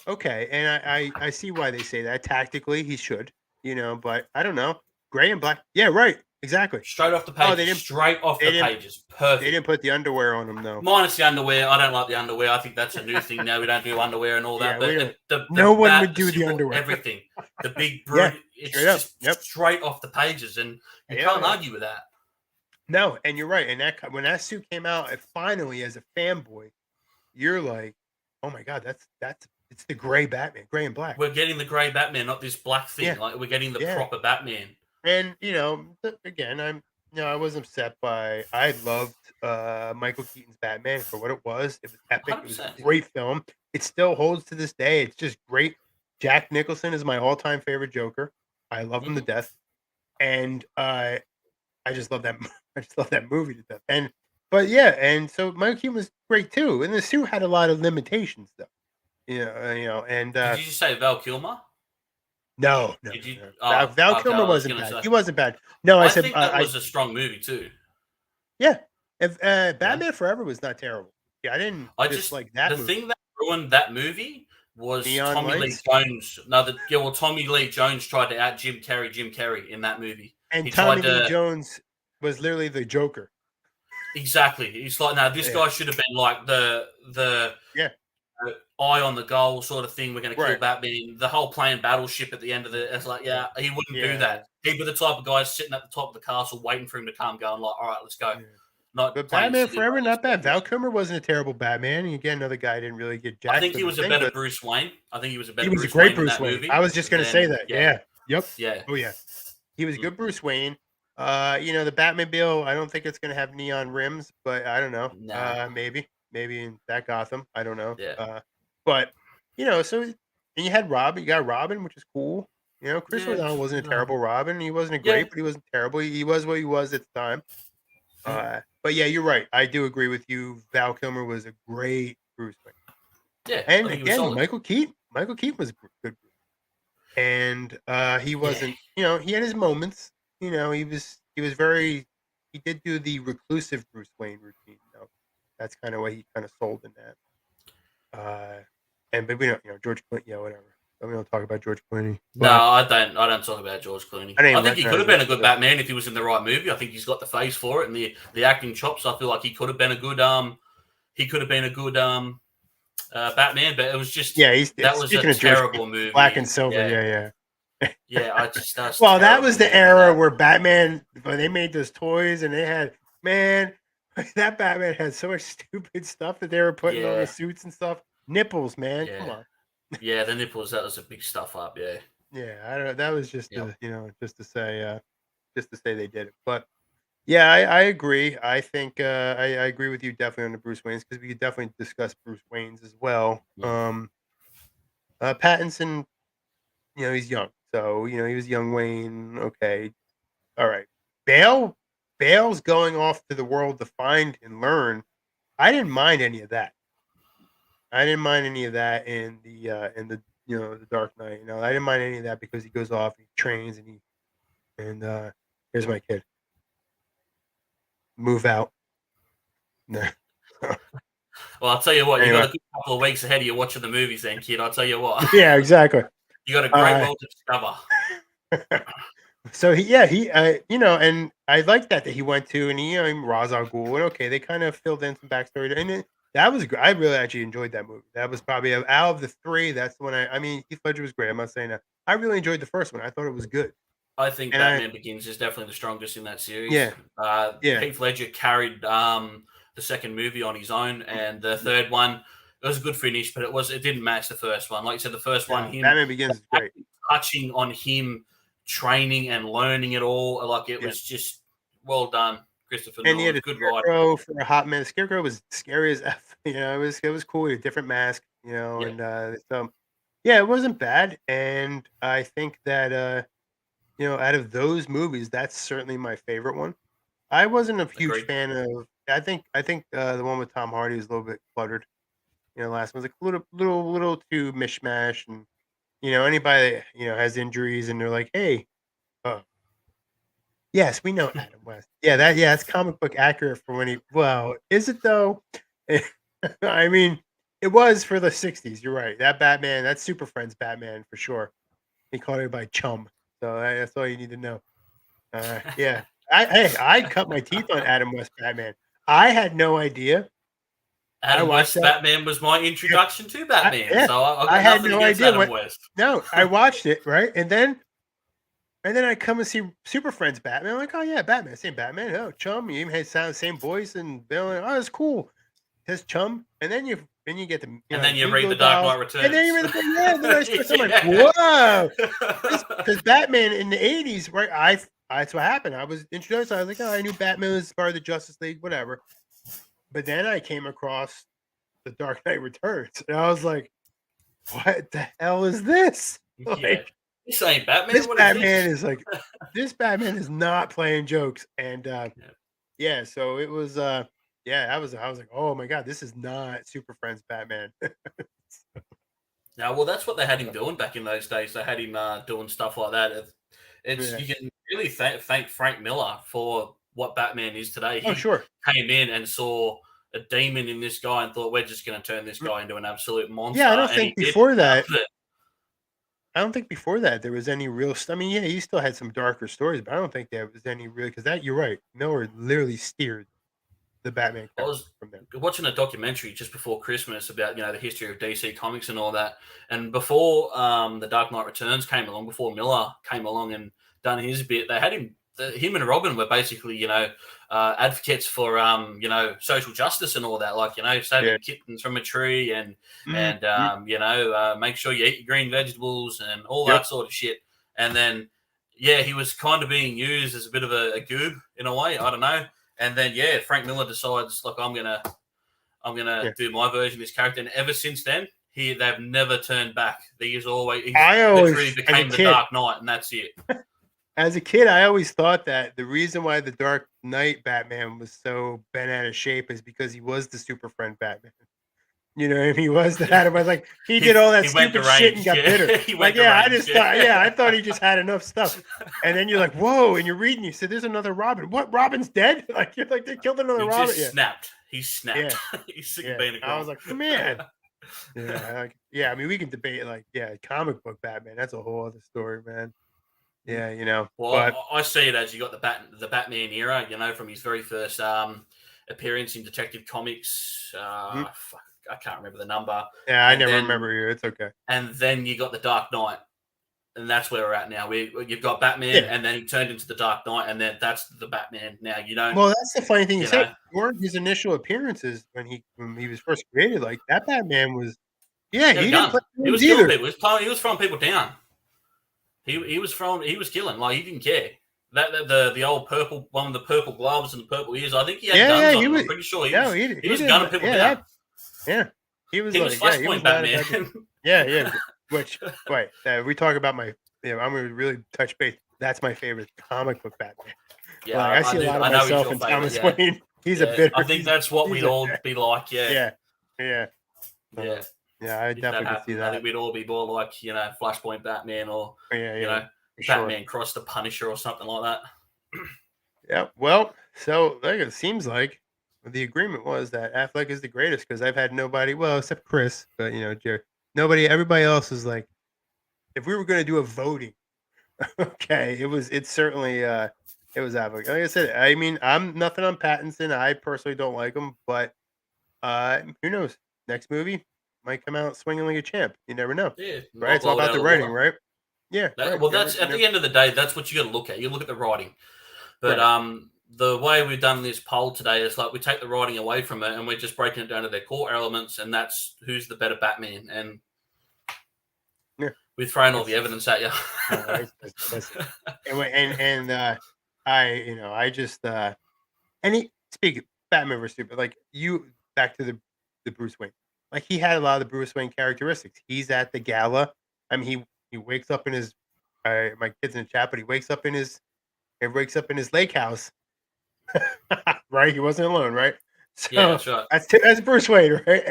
Speaker 2: Okay, and I see why they say that. Tactically, he should, but I don't know. Gray and black. Yeah, right. Exactly.
Speaker 3: straight off the
Speaker 2: Oh,
Speaker 3: pages. Straight off
Speaker 2: they
Speaker 3: the
Speaker 2: didn't-
Speaker 3: pages.
Speaker 2: They
Speaker 3: Perfect.
Speaker 2: didn't put the underwear on them though.
Speaker 3: Minus the underwear. I don't like the underwear. I think that's a new thing now. We don't do underwear and all that.
Speaker 2: Yeah, we
Speaker 3: But the
Speaker 2: no one
Speaker 3: bat,
Speaker 2: would do the
Speaker 3: symbol,
Speaker 2: underwear.
Speaker 3: Everything. The big brute. It's
Speaker 2: straight up.
Speaker 3: just
Speaker 2: Yep.
Speaker 3: straight off the pages, and you
Speaker 2: Yeah,
Speaker 3: can't
Speaker 2: yeah.
Speaker 3: argue with that.
Speaker 2: No, and you're right. And when that suit came out, finally as a fanboy, you're like, oh my god, it's the gray Batman, gray and black.
Speaker 3: We're getting the grey Batman, not this black thing.
Speaker 2: Yeah.
Speaker 3: Like we're getting the
Speaker 2: Yeah.
Speaker 3: proper Batman.
Speaker 2: And again, I was upset by. I loved Michael Keaton's Batman for what it was. It was epic. It was a
Speaker 3: 100%.
Speaker 2: great film. It still holds to this day. It's just great. Jack Nicholson is my all-time favorite Joker. I love him to death, and I just love that. I just love that movie to death. And so Michael Keaton was great too. And the suit had a lot of limitations, though. And
Speaker 3: Did you just say Val Kilmer?
Speaker 2: no.
Speaker 3: Did you?
Speaker 2: Val
Speaker 3: Okay, I
Speaker 2: Kilmer
Speaker 3: was
Speaker 2: wasn't
Speaker 3: gonna
Speaker 2: bad.
Speaker 3: say-
Speaker 2: He wasn't bad. No, I said
Speaker 3: think that was a strong movie too.
Speaker 2: yeah. If Batman Forever was not terrible. Yeah, I didn't dislike that
Speaker 3: The
Speaker 2: movie.
Speaker 3: thing that ruined that movie was
Speaker 2: Neon
Speaker 3: Tommy
Speaker 2: Lights?
Speaker 3: Lee Jones. No, Tommy Lee Jones tried to out Jim Carrey in that movie.
Speaker 2: And
Speaker 3: he
Speaker 2: Tommy
Speaker 3: tried
Speaker 2: Lee
Speaker 3: to-
Speaker 2: Jones was literally the Joker.
Speaker 3: Exactly. It's like, no, this
Speaker 2: Yeah.
Speaker 3: guy should have been like the
Speaker 2: Yeah.
Speaker 3: eye on the goal sort of thing. We're going to kill
Speaker 2: Right.
Speaker 3: Batman. The whole plane battleship at the end of it's like, yeah, he wouldn't
Speaker 2: Yeah.
Speaker 3: do that. He'd be the type of guy sitting at the top of the castle waiting for him to come, going like, all right, let's go.
Speaker 2: Yeah.
Speaker 3: Not
Speaker 2: But
Speaker 3: playing
Speaker 2: Batman
Speaker 3: silly
Speaker 2: Forever,
Speaker 3: like
Speaker 2: not
Speaker 3: this.
Speaker 2: bad. Val Kilmer wasn't a terrible Batman. And again, another guy didn't really get jacked.
Speaker 3: I think
Speaker 2: for
Speaker 3: he
Speaker 2: the
Speaker 3: was a
Speaker 2: thing,
Speaker 3: better
Speaker 2: but
Speaker 3: Bruce Wayne. I think he was a better
Speaker 2: he was a
Speaker 3: Bruce
Speaker 2: great
Speaker 3: Wayne in
Speaker 2: Bruce
Speaker 3: that
Speaker 2: Wayne.
Speaker 3: movie.
Speaker 2: I was just going to say
Speaker 3: And,
Speaker 2: that. Yeah. Yep.
Speaker 3: Yeah.
Speaker 2: Oh, yeah. He was a
Speaker 3: Mm.
Speaker 2: good Bruce Wayne. The Batmobile, I don't think it's going to have neon rims, but I don't know.
Speaker 3: No.
Speaker 2: Maybe in that Gotham. I don't know.
Speaker 3: Yeah.
Speaker 2: But, so, and you had Robin. You got Robin, which is cool. Chris
Speaker 3: Yeah,
Speaker 2: O'Donnell wasn't a
Speaker 3: no.
Speaker 2: terrible Robin. He wasn't a
Speaker 3: Yeah.
Speaker 2: great, but he wasn't terrible. He was what he was at the time. But yeah, you're right. I do agree with you. Val Kilmer was a great Bruce Wayne.
Speaker 3: Yeah.
Speaker 2: And
Speaker 3: I think he was
Speaker 2: again,
Speaker 3: solid.
Speaker 2: Michael Keaton was a good Bruce. And he wasn't, he had his moments. He did do the reclusive Bruce Wayne routine. That's kind of what he kind of sold in that. But we don't, George Clooney, yeah, whatever. We don't talk about George Clooney.
Speaker 3: No, I don't talk about George Clooney.
Speaker 2: I didn't
Speaker 3: I think he
Speaker 2: recognize
Speaker 3: could have been a
Speaker 2: him,
Speaker 3: good
Speaker 2: so-
Speaker 3: Batman if he was in the right movie. I think he's got the face for it and the acting chops. I feel like he could have been a good Batman, but it was just
Speaker 2: Yeah,
Speaker 3: that was a terrible movie.
Speaker 2: Black and Silver, yeah.
Speaker 3: Yeah, I just that's
Speaker 2: Well, that was the
Speaker 3: terrible.
Speaker 2: era where Batman, when they made those toys and they had, man, that Batman had so much stupid stuff that they were putting on
Speaker 3: Yeah.
Speaker 2: the suits and stuff. Nipples, man.
Speaker 3: Yeah.
Speaker 2: Come on.
Speaker 3: Yeah, the nipples, that was a big stuff up, yeah.
Speaker 2: Yeah, I don't know. That was just
Speaker 3: Yep.
Speaker 2: just to say they did it. But yeah, I agree. I think I agree with you definitely on the Bruce Waynes, because we could definitely discuss Bruce Waynes as well.
Speaker 3: Yeah.
Speaker 2: Pattinson, he's young. So, he was young Wayne. Okay. All right. Bale's going off to the world to find and learn. I didn't mind any of that. I didn't mind any of that in the the Dark Knight. I didn't mind any of that because he goes off, he trains, and here's my kid. Move out. No.
Speaker 3: Well, I'll tell you what,
Speaker 2: Anyway.
Speaker 3: you got a good couple of weeks ahead of you watching the movies then, kid. I'll tell you what.
Speaker 2: Yeah, exactly.
Speaker 3: You got a great world to discover.
Speaker 2: So he and I like that he went to, and he, Ra's al Ghul, and okay, they kind of filled in some backstory, and that was I really actually enjoyed that movie. That was probably out of the three. That's the one Heath Ledger was great. I'm not saying that. I really enjoyed the first one. I thought it was good.
Speaker 3: I think
Speaker 2: And
Speaker 3: Batman Begins is definitely the strongest in that series.
Speaker 2: Yeah. Yeah.
Speaker 3: Heath Ledger carried the second movie on his own, and the third one, it was a good finish, but it didn't match the first one. Like you said, the first one,
Speaker 2: Batman Begins is great.
Speaker 3: touching on him training and learning it all, like it was just well done. Christopher
Speaker 2: And he had
Speaker 3: Nolan,
Speaker 2: a
Speaker 3: good writing.
Speaker 2: scarecrow for a hot minute. Scarecrow was scary as F. It was cool. He had a different mask,
Speaker 3: Yeah.
Speaker 2: and so yeah, it wasn't bad. And I think that out of those movies, that's certainly my favorite one. I wasn't a huge
Speaker 3: Agreed.
Speaker 2: fan of. I think the one with Tom Hardy was a little bit cluttered. Last one was like a little too mishmash, and anybody that, has injuries and they're like, hey, uh, yes, we know Adam West. That's comic book accurate for when he. Well, is it though? I mean, it was for the '60s. You're right. That Batman, that's Super Friends Batman for sure. He called everybody chum. So that's all you need to know. Yeah. I cut my teeth on Adam West Batman. I had no idea. I
Speaker 3: Adam
Speaker 2: watched
Speaker 3: West
Speaker 2: that.
Speaker 3: Batman was my introduction to
Speaker 2: I,
Speaker 3: Batman,
Speaker 2: yeah,
Speaker 3: so I
Speaker 2: I
Speaker 3: got
Speaker 2: had
Speaker 3: nothing
Speaker 2: no
Speaker 3: against
Speaker 2: idea
Speaker 3: Adam
Speaker 2: what.
Speaker 3: West.
Speaker 2: No, I watched it right, and then I come and see Super Friends Batman. I'm like, oh yeah, Batman, same Batman. Oh, chum. You even had same voice and Bill. Oh, that's cool. His chum, and then you get the
Speaker 3: And then you read
Speaker 2: Yu-Gi-Oh
Speaker 3: The Dark
Speaker 2: dolls,
Speaker 3: Knight
Speaker 2: and then you
Speaker 3: Returns.
Speaker 2: read then I started I'm like,
Speaker 3: Yeah.
Speaker 2: whoa, because Batman in the '80s, right? That's what happened. I was introduced. I was like, oh, I knew Batman was part of the Justice League, whatever. But then I came across The Dark Knight Returns, and I was like, what the hell is this?
Speaker 3: Yeah.
Speaker 2: Like,
Speaker 3: This ain't Batman.
Speaker 2: this
Speaker 3: What is
Speaker 2: Batman
Speaker 3: this?
Speaker 2: is like, this Batman is not playing jokes, and yeah, so it was I was like, oh my god, this is not Super Friends Batman.
Speaker 3: No, well, that's what they had him doing back in those days. They had him doing stuff like that. It's
Speaker 2: Yeah.
Speaker 3: You can really thank Frank Miller for what Batman is today.
Speaker 2: Oh
Speaker 3: He
Speaker 2: sure.
Speaker 3: came in and saw a demon in this guy and thought, we're just going to turn this guy into an absolute monster.
Speaker 2: Yeah, I don't
Speaker 3: And he
Speaker 2: think
Speaker 3: did.
Speaker 2: before that there was any real I mean, yeah, he still had some darker stories, but I don't think there was any real because that you're right. Miller literally steered the Batman
Speaker 3: I
Speaker 2: character
Speaker 3: was
Speaker 2: from there.
Speaker 3: watching a documentary just before Christmas about the history of DC Comics and all that. And before the Dark Knight Returns came along, before Miller came along and done his bit, they had him and Robin were basically advocates for social justice and all that, like saving kittens from a tree and make sure you eat your green vegetables and all that sort of shit. And then he was kind of being used as a bit of a goob in a way. I don't know. And then Frank Miller decides, look, I'm gonna do my version of this character, and ever since then, they've never turned back. He's literally became the Dark Knight, and that's it.
Speaker 2: As a kid, I always thought that the reason why the Dark Knight Batman was so bent out of shape is because he was the Super Friend Batman. He was the Adam. I was like, he did all that stupid shit and got bitter. I thought he just had enough stuff. And then you're like, whoa, and you're reading, you said, there's another Robin. What? Robin's dead? Like, you're like, they killed another Robin.
Speaker 3: He just snapped. He snapped. He's sick of being a girl.
Speaker 2: I was like, man. I mean, we can debate, comic book Batman. That's a whole other story, man. Yeah,
Speaker 3: Well, I see it as you got the Batman era, from his very first appearance in Detective Comics. I can't remember the number.
Speaker 2: Yeah, I never remember you. It's okay.
Speaker 3: And then you got the Dark Knight, and that's where we're at now. You've got Batman, and then he turned into the Dark Knight, and then that's the Batman. Now you don't.
Speaker 2: Well, that's the funny thing. You said his initial appearances when he was first created, like that Batman was. Yeah, he didn't play
Speaker 3: he was
Speaker 2: either.
Speaker 3: killing people. He was throwing people down. He was killing. Like, he didn't care. That the old purple one with the purple gloves and the purple ears. I think he had guns on him. I'm pretty sure he was gunning people down.
Speaker 2: He was
Speaker 3: Flashpoint Batman.
Speaker 2: Which we talk about I'm gonna really touch base. That's my favorite comic book Batman.
Speaker 3: Yeah,
Speaker 2: I see a lot of myself in Thomas Wayne. He's a bitter.
Speaker 3: I think that's what we'd all be like.
Speaker 2: Yeah. I
Speaker 3: If
Speaker 2: definitely can see that.
Speaker 3: I think we'd all be more like Flashpoint Batman or Batman cross the Punisher or something like that.
Speaker 2: Yeah. Well, so it seems like the agreement was that Affleck is the greatest because I've had nobody, well, except Chris, but Jerry, everybody else is like, if we were going to do a voting, okay, it's certainly it was Affleck. Like I said, I mean, I'm nothing on Pattinson. I personally don't like him, but who knows? Next movie might come out swinging like a champ. You never know.
Speaker 3: Yeah,
Speaker 2: right. It's all about the writing, right? Yeah.
Speaker 3: Well, that's at the end of the day, that's what you got to look at. You look at the writing, but the way we've done this poll today is like we take the writing away from it and we're just breaking it down to their core elements, and that's who's the better Batman. And we've thrown all the evidence at you.
Speaker 2: I just And speaking Batman vs Superman, like back to the Bruce Wayne, like he had a lot of the Bruce Wayne characteristics. He's at the gala. I mean, he wakes up in his my kids in the chat, but he wakes up in his lake house, right? He wasn't alone, right?
Speaker 3: Yeah,
Speaker 2: So
Speaker 3: that's right.
Speaker 2: that's Bruce Wayne, right?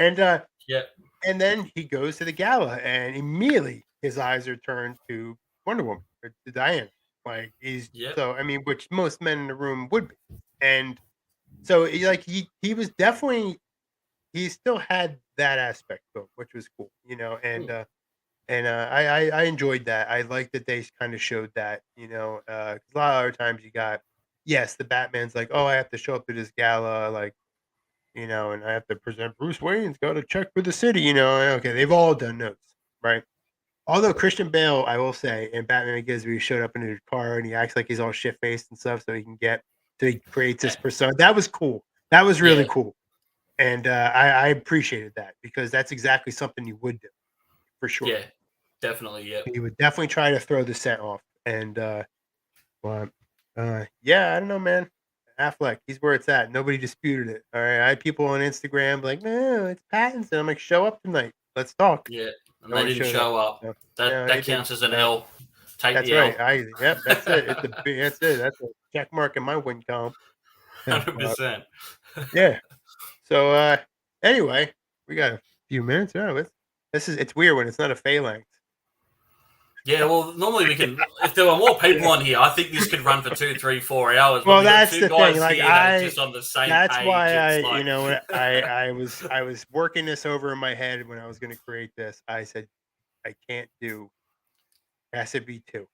Speaker 3: Yeah,
Speaker 2: And then he goes to the gala, and immediately his eyes are turned to Wonder Woman, or to Diana. Like
Speaker 3: yeah,
Speaker 2: so, I mean, which most men in the room would be, and so he was definitely he still had that aspect to him, which was cool,
Speaker 3: Mm.
Speaker 2: I enjoyed that. I like that they kind of showed that, 'cause a lot of other times you got yes, the Batman's like, oh, I have to show up to this gala, like, and I have to present Bruce Wayne's got to check for the city, Okay, they've all done notes, right? Although Christian Bale, I will say, in Batman Begins, where he showed up in his car and he acts like he's all shit faced and stuff, so he creates this persona. That was cool. That was
Speaker 3: yeah,
Speaker 2: really cool, and I appreciated that because that's exactly something you would do for sure.
Speaker 3: yeah, definitely. Yeah,
Speaker 2: You would definitely try to throw the scent off, and but yeah, I don't know, man. Affleck, he's where it's at. Nobody disputed it. All right, I had people on Instagram like, no, it's Pattinson. I'm like, show up tonight. Let's talk.
Speaker 3: yeah, and
Speaker 2: No
Speaker 3: they
Speaker 2: one
Speaker 3: didn't
Speaker 2: showed up.
Speaker 3: show up.
Speaker 2: No,
Speaker 3: That
Speaker 2: no, they
Speaker 3: that
Speaker 2: didn't.
Speaker 3: counts as an
Speaker 2: No.
Speaker 3: L. Take
Speaker 2: That's
Speaker 3: the L.
Speaker 2: right. Yep, that's it. That's it. That's a check mark in my win column. Yeah,
Speaker 3: 100%.
Speaker 2: yeah. So anyway, we got a few minutes. Yeah, it's weird when it's not a phalanx.
Speaker 3: Yeah, well, normally we can. If there were more people on here, I think this could run for 2, 3, 4 hours. But
Speaker 2: Well,
Speaker 3: we got
Speaker 2: that's
Speaker 3: two
Speaker 2: the thing.
Speaker 3: guys
Speaker 2: Like
Speaker 3: here that are just on the same
Speaker 2: that's
Speaker 3: page.
Speaker 2: why
Speaker 3: It's like,
Speaker 2: I was working this over in my head when I was going to create this. I said I can't do. It has to be two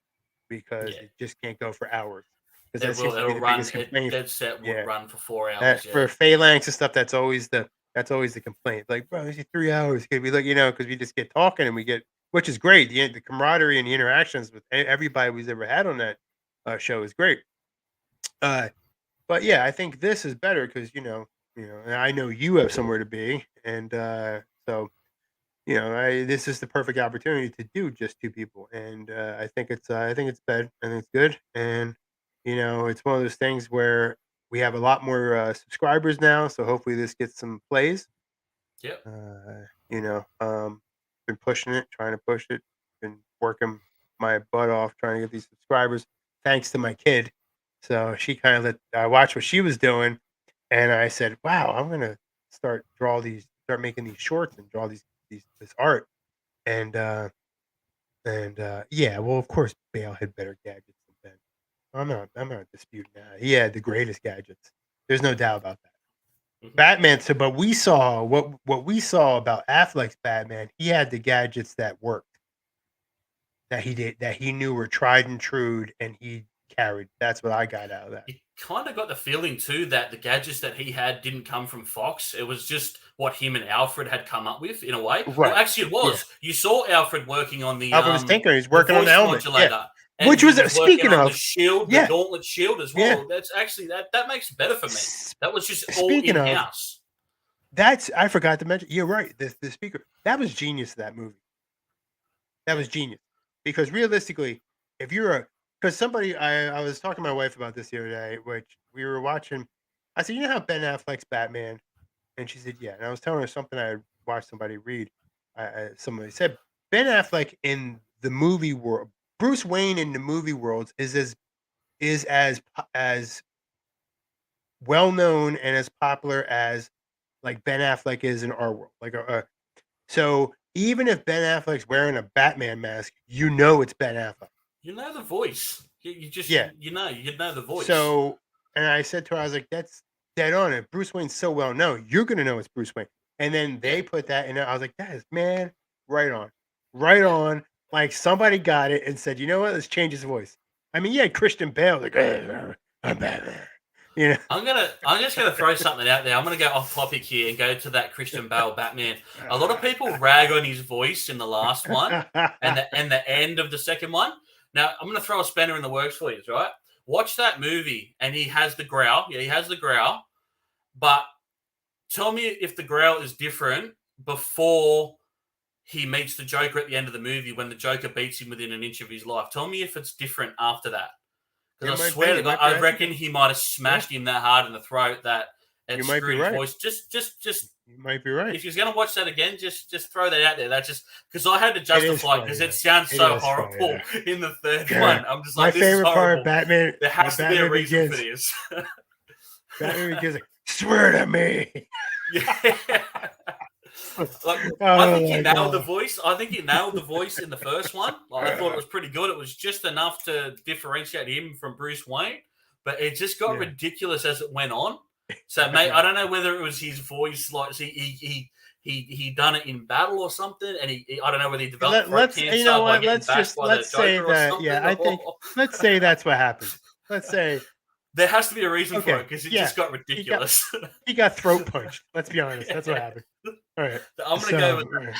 Speaker 2: because
Speaker 3: yeah,
Speaker 2: it just can't go for hours because that
Speaker 3: it
Speaker 2: seems
Speaker 3: will.
Speaker 2: to be
Speaker 3: It'll
Speaker 2: the
Speaker 3: run.
Speaker 2: biggest
Speaker 3: It
Speaker 2: complaint.
Speaker 3: dead set would
Speaker 2: Yeah.
Speaker 3: run for 4 hours. Yeah,
Speaker 2: For phalanx and stuff, that's always the complaint. Like, bro, it's 3 hours. Could we look, because we just get talking and we get, which is great. The camaraderie and the interactions with everybody we've ever had on that show is great. But yeah, I think this is better because and I know you have somewhere to be, and so this is the perfect opportunity to do just two people, and I think it's bad. I think it's good, and it's one of those things where we have a lot more subscribers now, so hopefully this gets some plays.
Speaker 3: yep.
Speaker 2: Been pushing it, trying to push it, been working my butt off trying to get these subscribers, thanks to my kid. So she kind of I watched what she was doing, and I said, "Wow, I'm gonna start making these shorts and draw this art." And yeah, well, of course, Bale had better gadgets than Ben. I'm not disputing that. He had the greatest gadgets. There's no doubt about that.
Speaker 3: Mhm.
Speaker 2: Batman. So, but we saw what we saw about Affleck's Batman. He had the gadgets that worked, that he knew were tried and true, and he carried. That's what I got out of that.
Speaker 3: You kind of got the feeling too that the gadgets that he had didn't come from Fox. It was just what him and Alfred had come up with in a way. Well,
Speaker 2: Right.
Speaker 3: actually, it was. You saw Alfred working on the
Speaker 2: Alfred was tinkering. He's working on the
Speaker 3: voice
Speaker 2: helmet.
Speaker 3: modulator. And
Speaker 2: Which
Speaker 3: he
Speaker 2: was
Speaker 3: working
Speaker 2: speaking
Speaker 3: on
Speaker 2: of
Speaker 3: the shield, the gauntlet shield as well.
Speaker 2: Yeah.
Speaker 3: That's actually that makes it better for me. That was just all
Speaker 2: Speaking of,
Speaker 3: in-house.
Speaker 2: I forgot to mention. You're right. The speaker, that was genius. That movie. That was genius because realistically, if you're because somebody I was talking to my wife about this the other day, which we were watching. I said, you know how Ben Affleck's Batman, and she said, yeah. And I was telling her something I had watched somebody read. Somebody said Ben Affleck in the movie world, Bruce Wayne in the movie world is as well known and as popular as like Ben Affleck is in our world. So even if Ben Affleck's wearing a Batman mask, it's Ben Affleck.
Speaker 3: You know the voice. You just
Speaker 2: Yeah.
Speaker 3: you know the voice.
Speaker 2: So, and I said to her, I was like, that's dead on. If Bruce Wayne's so well known, you're gonna know it's Bruce Wayne. And then they put that in there. I was like, that is right on, right on. Like somebody got it and said, you know what? Let's change his voice. I mean, yeah, Christian Bale, like, I'm Batman.
Speaker 3: I'm just gonna throw something out there. I'm gonna go off topic here and go to that Christian Bale Batman. A lot of people rag on his voice in the last one and the end of the second one. Now I'm gonna throw a spanner in the works for you, right? Watch that movie and he has the growl. Yeah, he has the growl. But tell me if the growl is different before he meets the Joker at the end of the movie when the Joker beats him within an inch of his life. Tell me if it's different after that. Because
Speaker 2: It
Speaker 3: I
Speaker 2: might
Speaker 3: swear
Speaker 2: be.
Speaker 3: to
Speaker 2: It
Speaker 3: God,
Speaker 2: might be
Speaker 3: I
Speaker 2: actually.
Speaker 3: reckon he might have smashed him that hard in the throat that it
Speaker 2: You might be
Speaker 3: screwed his
Speaker 2: right.
Speaker 3: voice. Just
Speaker 2: You might be right.
Speaker 3: if you're gonna watch that again, just throw that out there. That just because I had to
Speaker 2: It is
Speaker 3: justify
Speaker 2: funny.
Speaker 3: because
Speaker 2: Yeah.
Speaker 3: it sounds
Speaker 2: It
Speaker 3: so
Speaker 2: is funny,
Speaker 3: horrible in the third
Speaker 2: Yeah.
Speaker 3: one. I'm just
Speaker 2: My
Speaker 3: like, this is
Speaker 2: favorite
Speaker 3: horrible.
Speaker 2: part, Batman.
Speaker 3: There has to be a
Speaker 2: Batman
Speaker 3: reason for
Speaker 2: Begins.
Speaker 3: this.
Speaker 2: Batman Begins like, swear to me.
Speaker 3: Yeah. Like, I
Speaker 2: Oh
Speaker 3: think he
Speaker 2: my
Speaker 3: nailed the
Speaker 2: God.
Speaker 3: voice. I think he nailed the voice in the first one. Like, I thought it was pretty good. It was just enough to differentiate him from Bruce Wayne, but it just got
Speaker 2: Yeah.
Speaker 3: ridiculous as it went on. So, mate, I don't know whether it was his voice, like he done it in battle or something, and I don't know whether he developed throat
Speaker 2: Let's
Speaker 3: cancer
Speaker 2: you know
Speaker 3: by
Speaker 2: what?
Speaker 3: getting bashed by the
Speaker 2: Let's say
Speaker 3: Joker or
Speaker 2: that.
Speaker 3: something.
Speaker 2: Yeah, I think let's say that's what happened. Let's say
Speaker 3: there has to be a reason for
Speaker 2: Okay,
Speaker 3: it because it
Speaker 2: yeah,
Speaker 3: just got ridiculous.
Speaker 2: he got throat punched. Let's be honest. That's what happened. All right.
Speaker 3: I'm gonna go with
Speaker 2: that.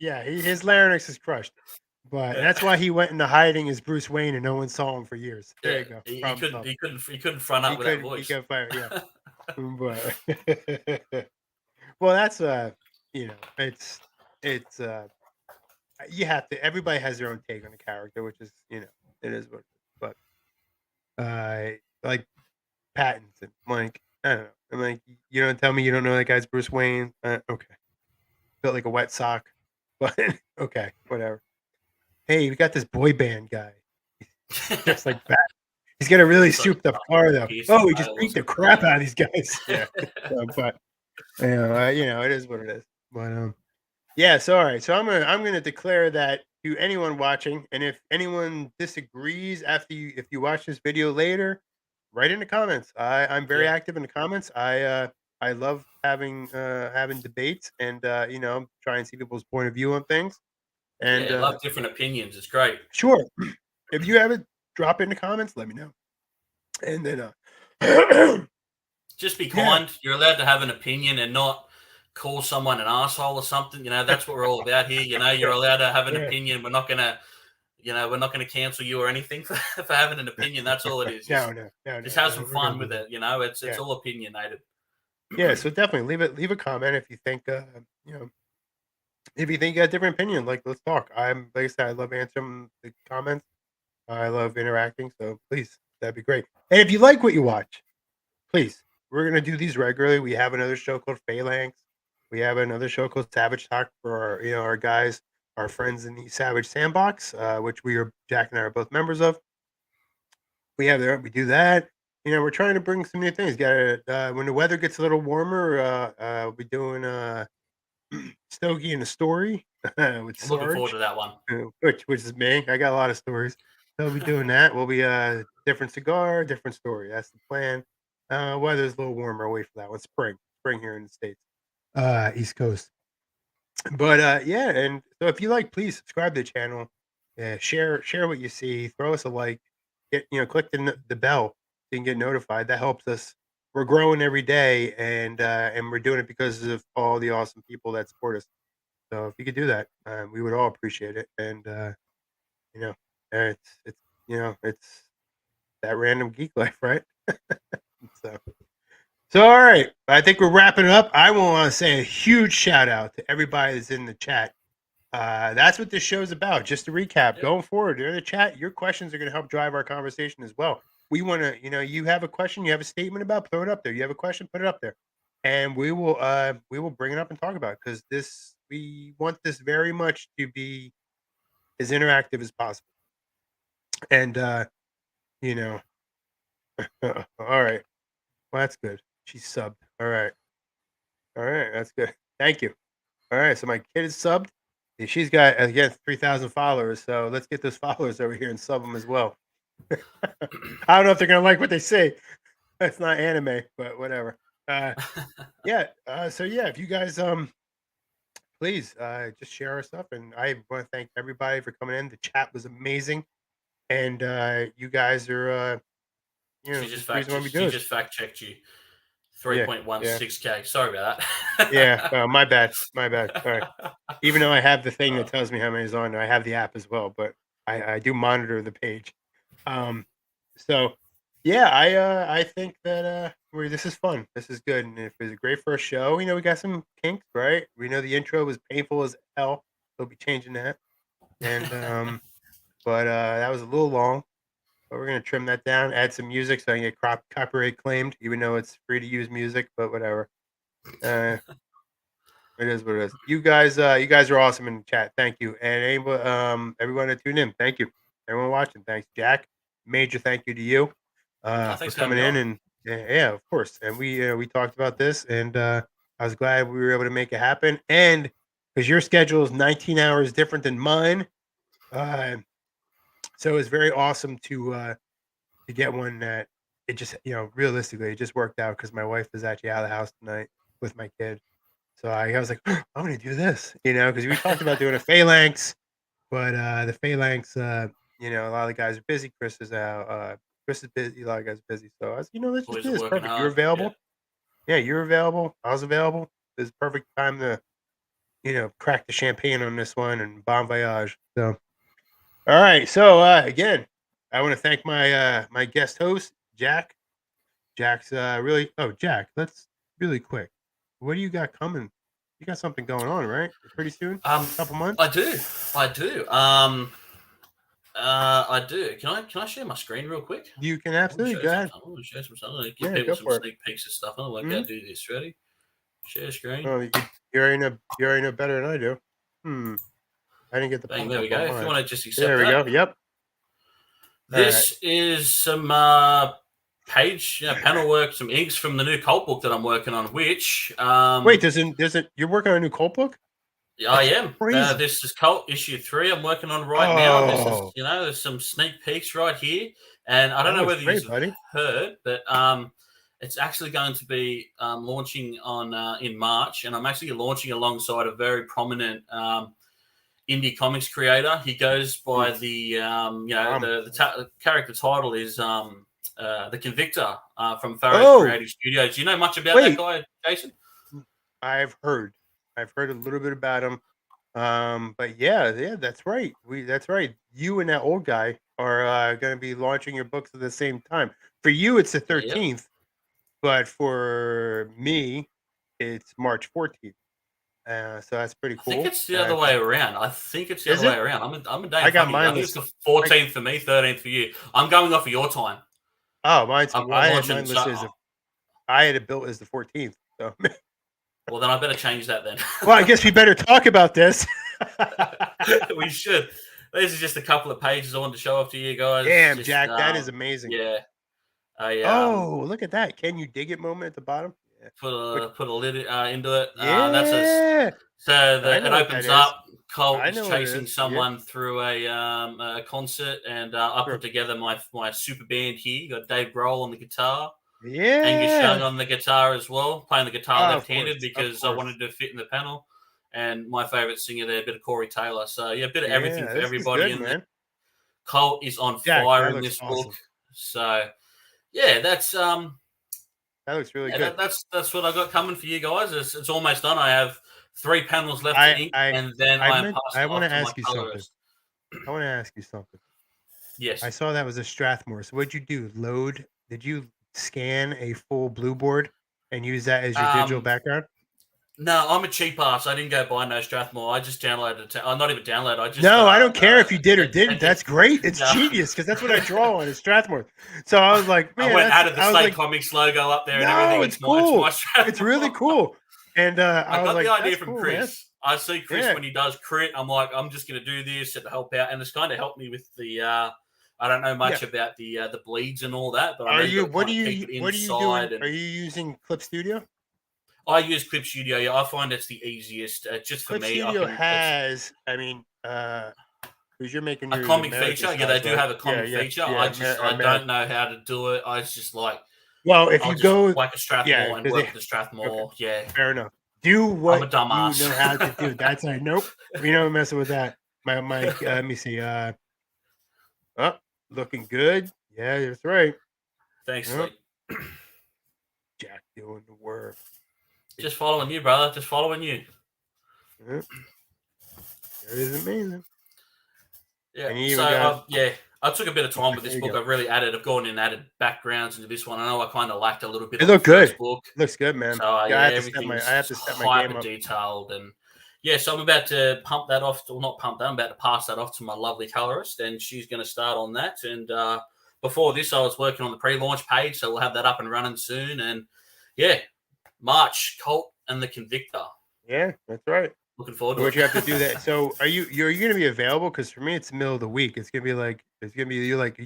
Speaker 2: Yeah, his larynx is crushed. But that's why he went into hiding as Bruce Wayne and no one saw him for years. There you go.
Speaker 3: He
Speaker 2: Problem solved.
Speaker 3: couldn't front up with that
Speaker 2: He
Speaker 3: voice.
Speaker 2: couldn't fire. Yeah. But well, that's you know, it's you have to. Everybody has their own take on the character, which is it is what it is. But like Pattinson, like I don't know. I'm like, you don't tell me you don't know that guy's Bruce Wayne. Okay, felt like a wet sock, but okay, whatever. Hey, we got this boy band guy, just like that. He's got a really souped up car though. Oh, he just beat the crap out of these guys. Yeah, but it is what it is. But yeah. So all right. So I'm gonna declare that to anyone watching, and if anyone disagrees if you watch this video later, write in the comments. I'm very active in the comments. I love having debates and try and see people's point of view on things. And
Speaker 3: I love different opinions. It's great.
Speaker 2: Sure. If you have it, drop it in the comments. Let me know. And then
Speaker 3: just be kind. Yeah. You're allowed to have an opinion and not call someone an asshole or something. That's what we're all about here. You're allowed to have an opinion. We're not gonna cancel you or anything for having an opinion. That's all it is. Just have some fun with it. It's all opinionated.
Speaker 2: Yeah. So definitely leave a comment if you think if you think you got a different opinion. Like, let's talk. Like I said, I love answering the comments. I love interacting. So please, that'd be great. And if you like what you watch, please, we're gonna do these regularly. We have another show called Phalanx. We have another show called Savage Talk for our guys, our friends in the Savage Sandbox, which Jack and I are both members of. We do that. We're trying to bring some new things. When the weather gets a little warmer, we'll be doing Stogie and a Story with Sarge.
Speaker 3: Looking forward to that one.
Speaker 2: Which is me. I got a lot of stories. So we'll be doing that. We'll be different cigar, different story. That's the plan. Weather's a little warmer. Wait for that one. Spring here in the States, East Coast. But yeah, and so if you like, please subscribe to the channel. Share what you see. Throw us a like. Click the bell so you can get notified. That helps us. We're growing every day, and we're doing it because of all the awesome people that support us. So if you could do that, we would all appreciate it. And it's That Random Geek Life, right? So all right, I think we're wrapping it up. I want to say a huge shout out to everybody that's in the chat. That's what this show's about. Just to recap, going forward, in the chat, your questions are going to help drive our conversation as well. We want to, you have a question, you have a statement about, throw it up there. You have a question, put it up there, and we will bring it up and talk about it because we want this very much to be as interactive as possible. And all right, well that's good. She subbed. All right, that's good. Thank you. All right, so my kid is subbed. She's got, again, 3,000 followers, so let's get those followers over here and sub them as well. I don't know if they're going to like what they say. That's not anime, but whatever. Yeah, so yeah, if you guys, please just share our stuff. And I want to thank everybody for coming in. The chat was amazing. And you guys are,
Speaker 3: she just fact checked you. 3.16K. Sorry about that.
Speaker 2: Yeah, my bad. Sorry. Even though I have the thing that tells me how many is on there, I have the app as well, but I do monitor the page. So yeah, I think that this is fun. This is good, and if it's a great first show, we got some kinks, right? We know the intro was painful as hell. We'll be changing that, and but that was a little long. But we're gonna trim that down, add some music so I can get copyright claimed, even though it's free to use music. But whatever. It is what it is. You guys are awesome in the chat. Thank you. And everyone that tuned in, thank you. Everyone watching, thanks. Jack, major thank you to you for
Speaker 3: Thanks for
Speaker 2: coming
Speaker 3: having
Speaker 2: in.
Speaker 3: me
Speaker 2: And yeah, of course. And we talked about this, and I was glad we were able to make it happen. And because your schedule is 19 hours different than mine, so it's very awesome to get one that it just realistically it just worked out because my wife is actually out of the house tonight with my kid. So I was like, I'm gonna do this, because we talked about doing a phalanx, but the phalanx, a lot of the guys are busy. Chris is out. Chris is busy. A lot of guys are busy. So I was, let's just
Speaker 3: Boys
Speaker 2: do
Speaker 3: are
Speaker 2: this.
Speaker 3: working
Speaker 2: Perfect. You're
Speaker 3: hard.
Speaker 2: available. Yeah, you're available. I was available. This is perfect time to, crack the champagne on this one and bon voyage. So, all right. So again, I want to thank my guest host, Jack. Jack's really. Oh, Jack, let's really quick. What do you got coming? You got something going on, right? Pretty soon? Couple months?
Speaker 3: I do. I do. Can I share my screen real quick?
Speaker 2: You can
Speaker 3: I want to
Speaker 2: absolutely
Speaker 3: show
Speaker 2: go
Speaker 3: you
Speaker 2: ahead.
Speaker 3: something. I want to show some stuff. I'm going to give
Speaker 2: Yeah,
Speaker 3: people
Speaker 2: go
Speaker 3: some
Speaker 2: for it.
Speaker 3: sneak peeks of stuff. I'm going to do this. Ready? Share screen.
Speaker 2: Oh, you already know better than I do. I didn't get the
Speaker 3: Bang,
Speaker 2: pop
Speaker 3: there we
Speaker 2: up
Speaker 3: go.
Speaker 2: on
Speaker 3: If you
Speaker 2: mine.
Speaker 3: want to just accept
Speaker 2: There we
Speaker 3: that.
Speaker 2: go. Yep.
Speaker 3: This is some page panel work, some inks from the new cult book that I'm working on. Which
Speaker 2: wait, doesn't you're working on a new cult book?
Speaker 3: I am.
Speaker 2: Crazy.
Speaker 3: This is Cult issue 3. I'm working on right now. This is,
Speaker 2: Oh.
Speaker 3: there's some sneak peeks right here, and I don't
Speaker 2: That
Speaker 3: know
Speaker 2: looks
Speaker 3: whether
Speaker 2: great,
Speaker 3: you've
Speaker 2: buddy.
Speaker 3: heard, but it's actually going to be launching on in March, and I'm actually launching alongside a very prominent indie comics creator. He goes by the the character title is the Convictor from Pharo's Creative Studios. Do you know much about that guy, Jason?
Speaker 2: I've heard a little bit about him. But yeah, that's right. That's right. You and that old guy are going to be launching your books at the same time. For you, it's the 13th, but for me, it's March 14th. So that's pretty cool.
Speaker 3: I think it's the other way around. I'm a day in
Speaker 2: I got
Speaker 3: front of you.
Speaker 2: mine.
Speaker 3: I think it's the 14th for me, 13th for you. I'm going off of your time.
Speaker 2: Oh, I had mine listed as I had it built as the 14th. So.
Speaker 3: Well, then I better change that then.
Speaker 2: Well, I guess we better talk about this.
Speaker 3: We should. This is just a couple of pages I wanted to show off to you guys.
Speaker 2: Damn, Jack, that is amazing.
Speaker 3: Yeah.
Speaker 2: Look at that. Can you dig it moment at the bottom? Yeah.
Speaker 3: Put a lid into it.
Speaker 2: Yeah.
Speaker 3: It opens up. Colt is chasing
Speaker 2: is.
Speaker 3: someone through a concert, and I put together my super band here. You got Dave Grohl on the guitar.
Speaker 2: Yeah.
Speaker 3: Angus Young on the guitar as well, playing the guitar left-handed because I wanted to fit in the panel. And my favorite singer there, a bit of Corey Taylor. So yeah, a bit of everything for everybody in there. Colt is on fire in this book. So yeah, that's
Speaker 2: that looks really good.
Speaker 3: That's what I got coming for you guys. It's almost done. I have 3 panels left to ink, and then I want to ask you
Speaker 2: something. I want to ask you something.
Speaker 3: Yes.
Speaker 2: I saw that was a Strathmore. So what'd you do? Did you scan a full blue board and use that as your digital background?
Speaker 3: No, I'm a cheap ass. I didn't go buy no Strathmore. I just downloaded it. Not even download.
Speaker 2: I don't care if you did or didn't. That's great. It's genius because that's what I draw on is Strathmore. So I was like, man,
Speaker 3: I added the Slate Comics logo up there and everything.
Speaker 2: It's cool. It's really cool. And I got
Speaker 3: the idea from Chris.
Speaker 2: Man.
Speaker 3: I see Chris when he does crit. I'm like, I'm just going to do this to help out, and it's kind of helped me with the. I don't know much about the bleeds and all that, but
Speaker 2: what are you doing? Are you using Clip Studio?
Speaker 3: I use Clip Studio. Yeah, I find it's the easiest. Just for me,
Speaker 2: Clip Studio has. I mean, because you're making
Speaker 3: a comic feature. Yeah, they do have a comic feature. I don't know how to do it. I just like.
Speaker 2: Well, if you go
Speaker 3: like a Strathmore and work with the Strathmore,
Speaker 2: fair enough. Do what
Speaker 3: I'm a dumbass.
Speaker 2: You know how to do. That's like nope. We don't messing with that. My let me see. Looking good. Yeah, that's right.
Speaker 3: Thanks,
Speaker 2: Jack doing the work.
Speaker 3: Just following you, brother. Just following you.
Speaker 2: That is amazing.
Speaker 3: Yeah. I took a bit of time with this book. I've gone in and added backgrounds into this one. I know I kind of lacked a little bit.
Speaker 2: It looked good. Looks good, man.
Speaker 3: So
Speaker 2: I have to set my game up.
Speaker 3: Detailed and so I'm about to pump that off. Well, not pump that. I'm about to pass that off to my lovely colorist, and she's going to start on that. And before this, I was working on the pre-launch page, so we'll have that up and running soon. And yeah, March, Colt and the Convictor.
Speaker 2: Yeah, that's right.
Speaker 3: Looking forward to
Speaker 2: What
Speaker 3: it.
Speaker 2: you have to do that. So are you going to be available? Because for me, it's the middle of the week. It's gonna be you're
Speaker 3: I'm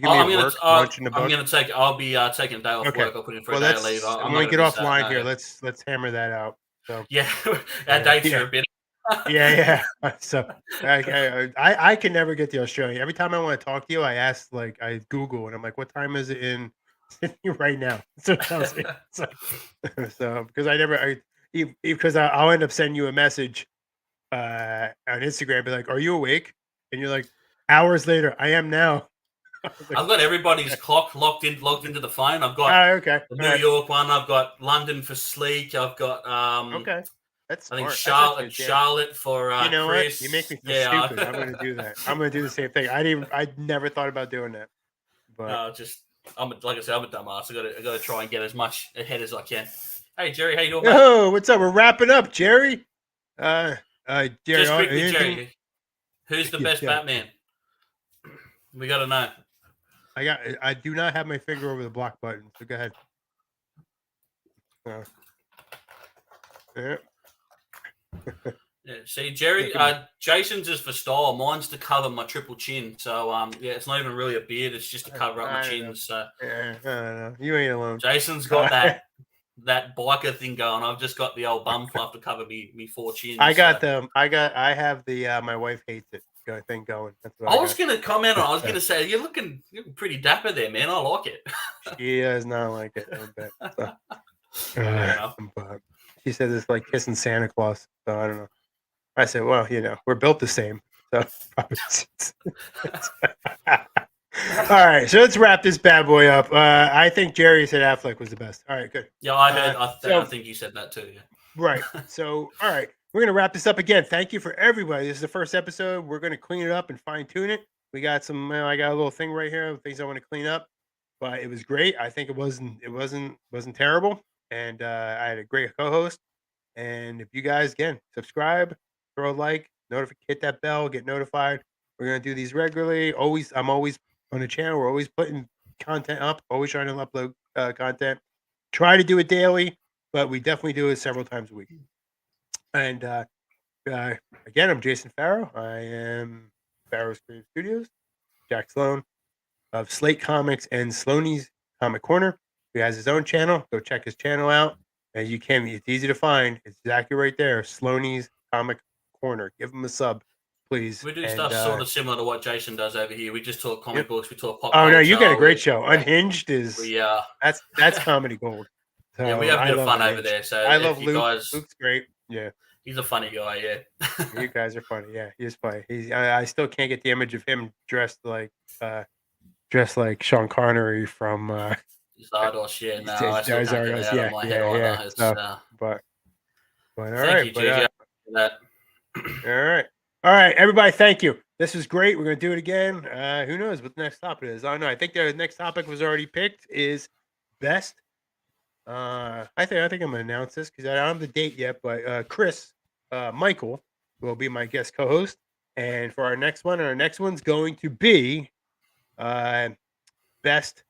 Speaker 2: gonna be at work launching the book.
Speaker 3: I'll be taking a day off
Speaker 2: Okay.
Speaker 3: work. I'll put in for
Speaker 2: Well,
Speaker 3: a day of leave. I'm
Speaker 2: when
Speaker 3: not
Speaker 2: we
Speaker 3: gonna
Speaker 2: get
Speaker 3: miss that,
Speaker 2: offline
Speaker 3: no.
Speaker 2: here, let's hammer that out. So
Speaker 3: Yeah, our dates are a bit.
Speaker 2: yeah. So I can never get the Australian. Every time I want to talk to you, I ask, like, I Google and I'm like, what time is it in Sydney right now? So it tells me. So because because I'll end up sending you a message on Instagram, be like, are you awake? And you're like, hours later, I am now.
Speaker 3: I've got everybody's clock logged into the phone. I've got
Speaker 2: Okay.
Speaker 3: the New York one. I've got London for Sleek. I've got
Speaker 2: Okay. That's
Speaker 3: I think
Speaker 2: smart.
Speaker 3: Charlotte for
Speaker 2: You know
Speaker 3: Chris.
Speaker 2: what? You make me feel stupid. I'm going to do that. I'm going to do the same thing. I never thought about doing that. But
Speaker 3: like I said, I'm a dumbass. I got to try and get as much ahead as I can. Hey Jerry, how you doing, mate?
Speaker 2: Oh, what's up? We're wrapping up, Jerry. Jerry,
Speaker 3: Just quickly, Jerry, who's the best Batman? We got to know.
Speaker 2: I do not have my finger over the block button, so go ahead. Yeah.
Speaker 3: Yeah, see, Jerry, Jason's is for style. Mine's to cover my triple chin. So, yeah, it's not even really a beard. It's just to cover up my chin. So,
Speaker 2: yeah, I don't know. You ain't alone.
Speaker 3: Jason's got that biker thing going. I've just got the old bum fluff to cover me 4 chins.
Speaker 2: I have the my wife hates it thing going. That's what
Speaker 3: I was going to comment on. I was going to say you're looking pretty dapper there, man. I like it.
Speaker 2: She does not like it a bit. So. But she said it's like kissing Santa Claus. So I don't know. I said, well, we're built the same. So all right, so let's wrap this bad boy up. I think Jerry said Affleck was the best. All right, good.
Speaker 3: Yeah, I heard. I think you said that too. Yeah.
Speaker 2: Right. So, all right, we're gonna wrap this up again. Thank you for everybody. This is the first episode. We're gonna clean it up and fine tune it. We got some. I got a little thing right here of things I want to clean up, but it was great. I think it wasn't terrible, and I had a great co-host. And if you guys again subscribe, throw a like, hit that bell, get notified. We're gonna do these regularly. I'm always on the channel. We're always putting content up. Always trying to upload content. Try to do it daily, but we definitely do it several times a week. And again, I'm Jason Pharo. I am Pharo's Creative Studios. Jack Sloane of Slate Comics and Sloane's Comic Corner. He has his own channel. Go check his channel out. And it's easy to find. It's exactly right there. Sloane's Comic Corner. Give him a sub, please.
Speaker 3: We do stuff sort of similar to what Jason does over here. We just talk comic books. We talk pop.
Speaker 2: Oh no, you got a great show. Unhinged is that's comedy gold. So
Speaker 3: yeah, we have a bit of fun over there. So
Speaker 2: I love
Speaker 3: Luke.
Speaker 2: Luke's great. Yeah,
Speaker 3: he's a funny guy. Yeah,
Speaker 2: you guys are funny. Yeah, he's funny. I still can't get the image of him dressed like Sean Connery from.
Speaker 3: Zardos, yeah, no, I still can't get it out of my head either.
Speaker 2: But all
Speaker 3: thank
Speaker 2: right,
Speaker 3: you, JJ, for that.
Speaker 2: All right, everybody, thank you. This was great. We're gonna do it again. Who knows what the next topic is? I don't know. I think the next topic was already picked. Is best. I think I'm gonna announce this because I don't have the date yet. But Chris Michael will be my guest co-host, and for our next one's going to be best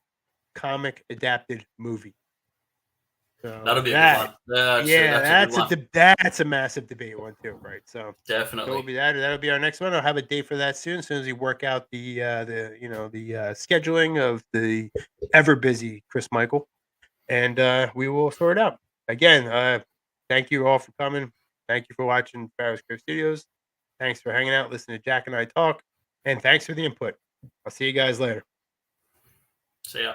Speaker 2: comic adapted movie. So
Speaker 3: that'll be fun.
Speaker 2: That's a massive debate one too, right? So
Speaker 3: definitely
Speaker 2: it'll be that'll be our next one. I'll have a date for that soon. As soon as we work out the scheduling of the ever busy Chris Michael, and we will sort it out. Again, thank you all for coming. Thank you for watching Pharo's Creative Studios. Thanks for hanging out, listening to Jack and I talk, and thanks for the input. I'll see you guys later.
Speaker 3: See ya.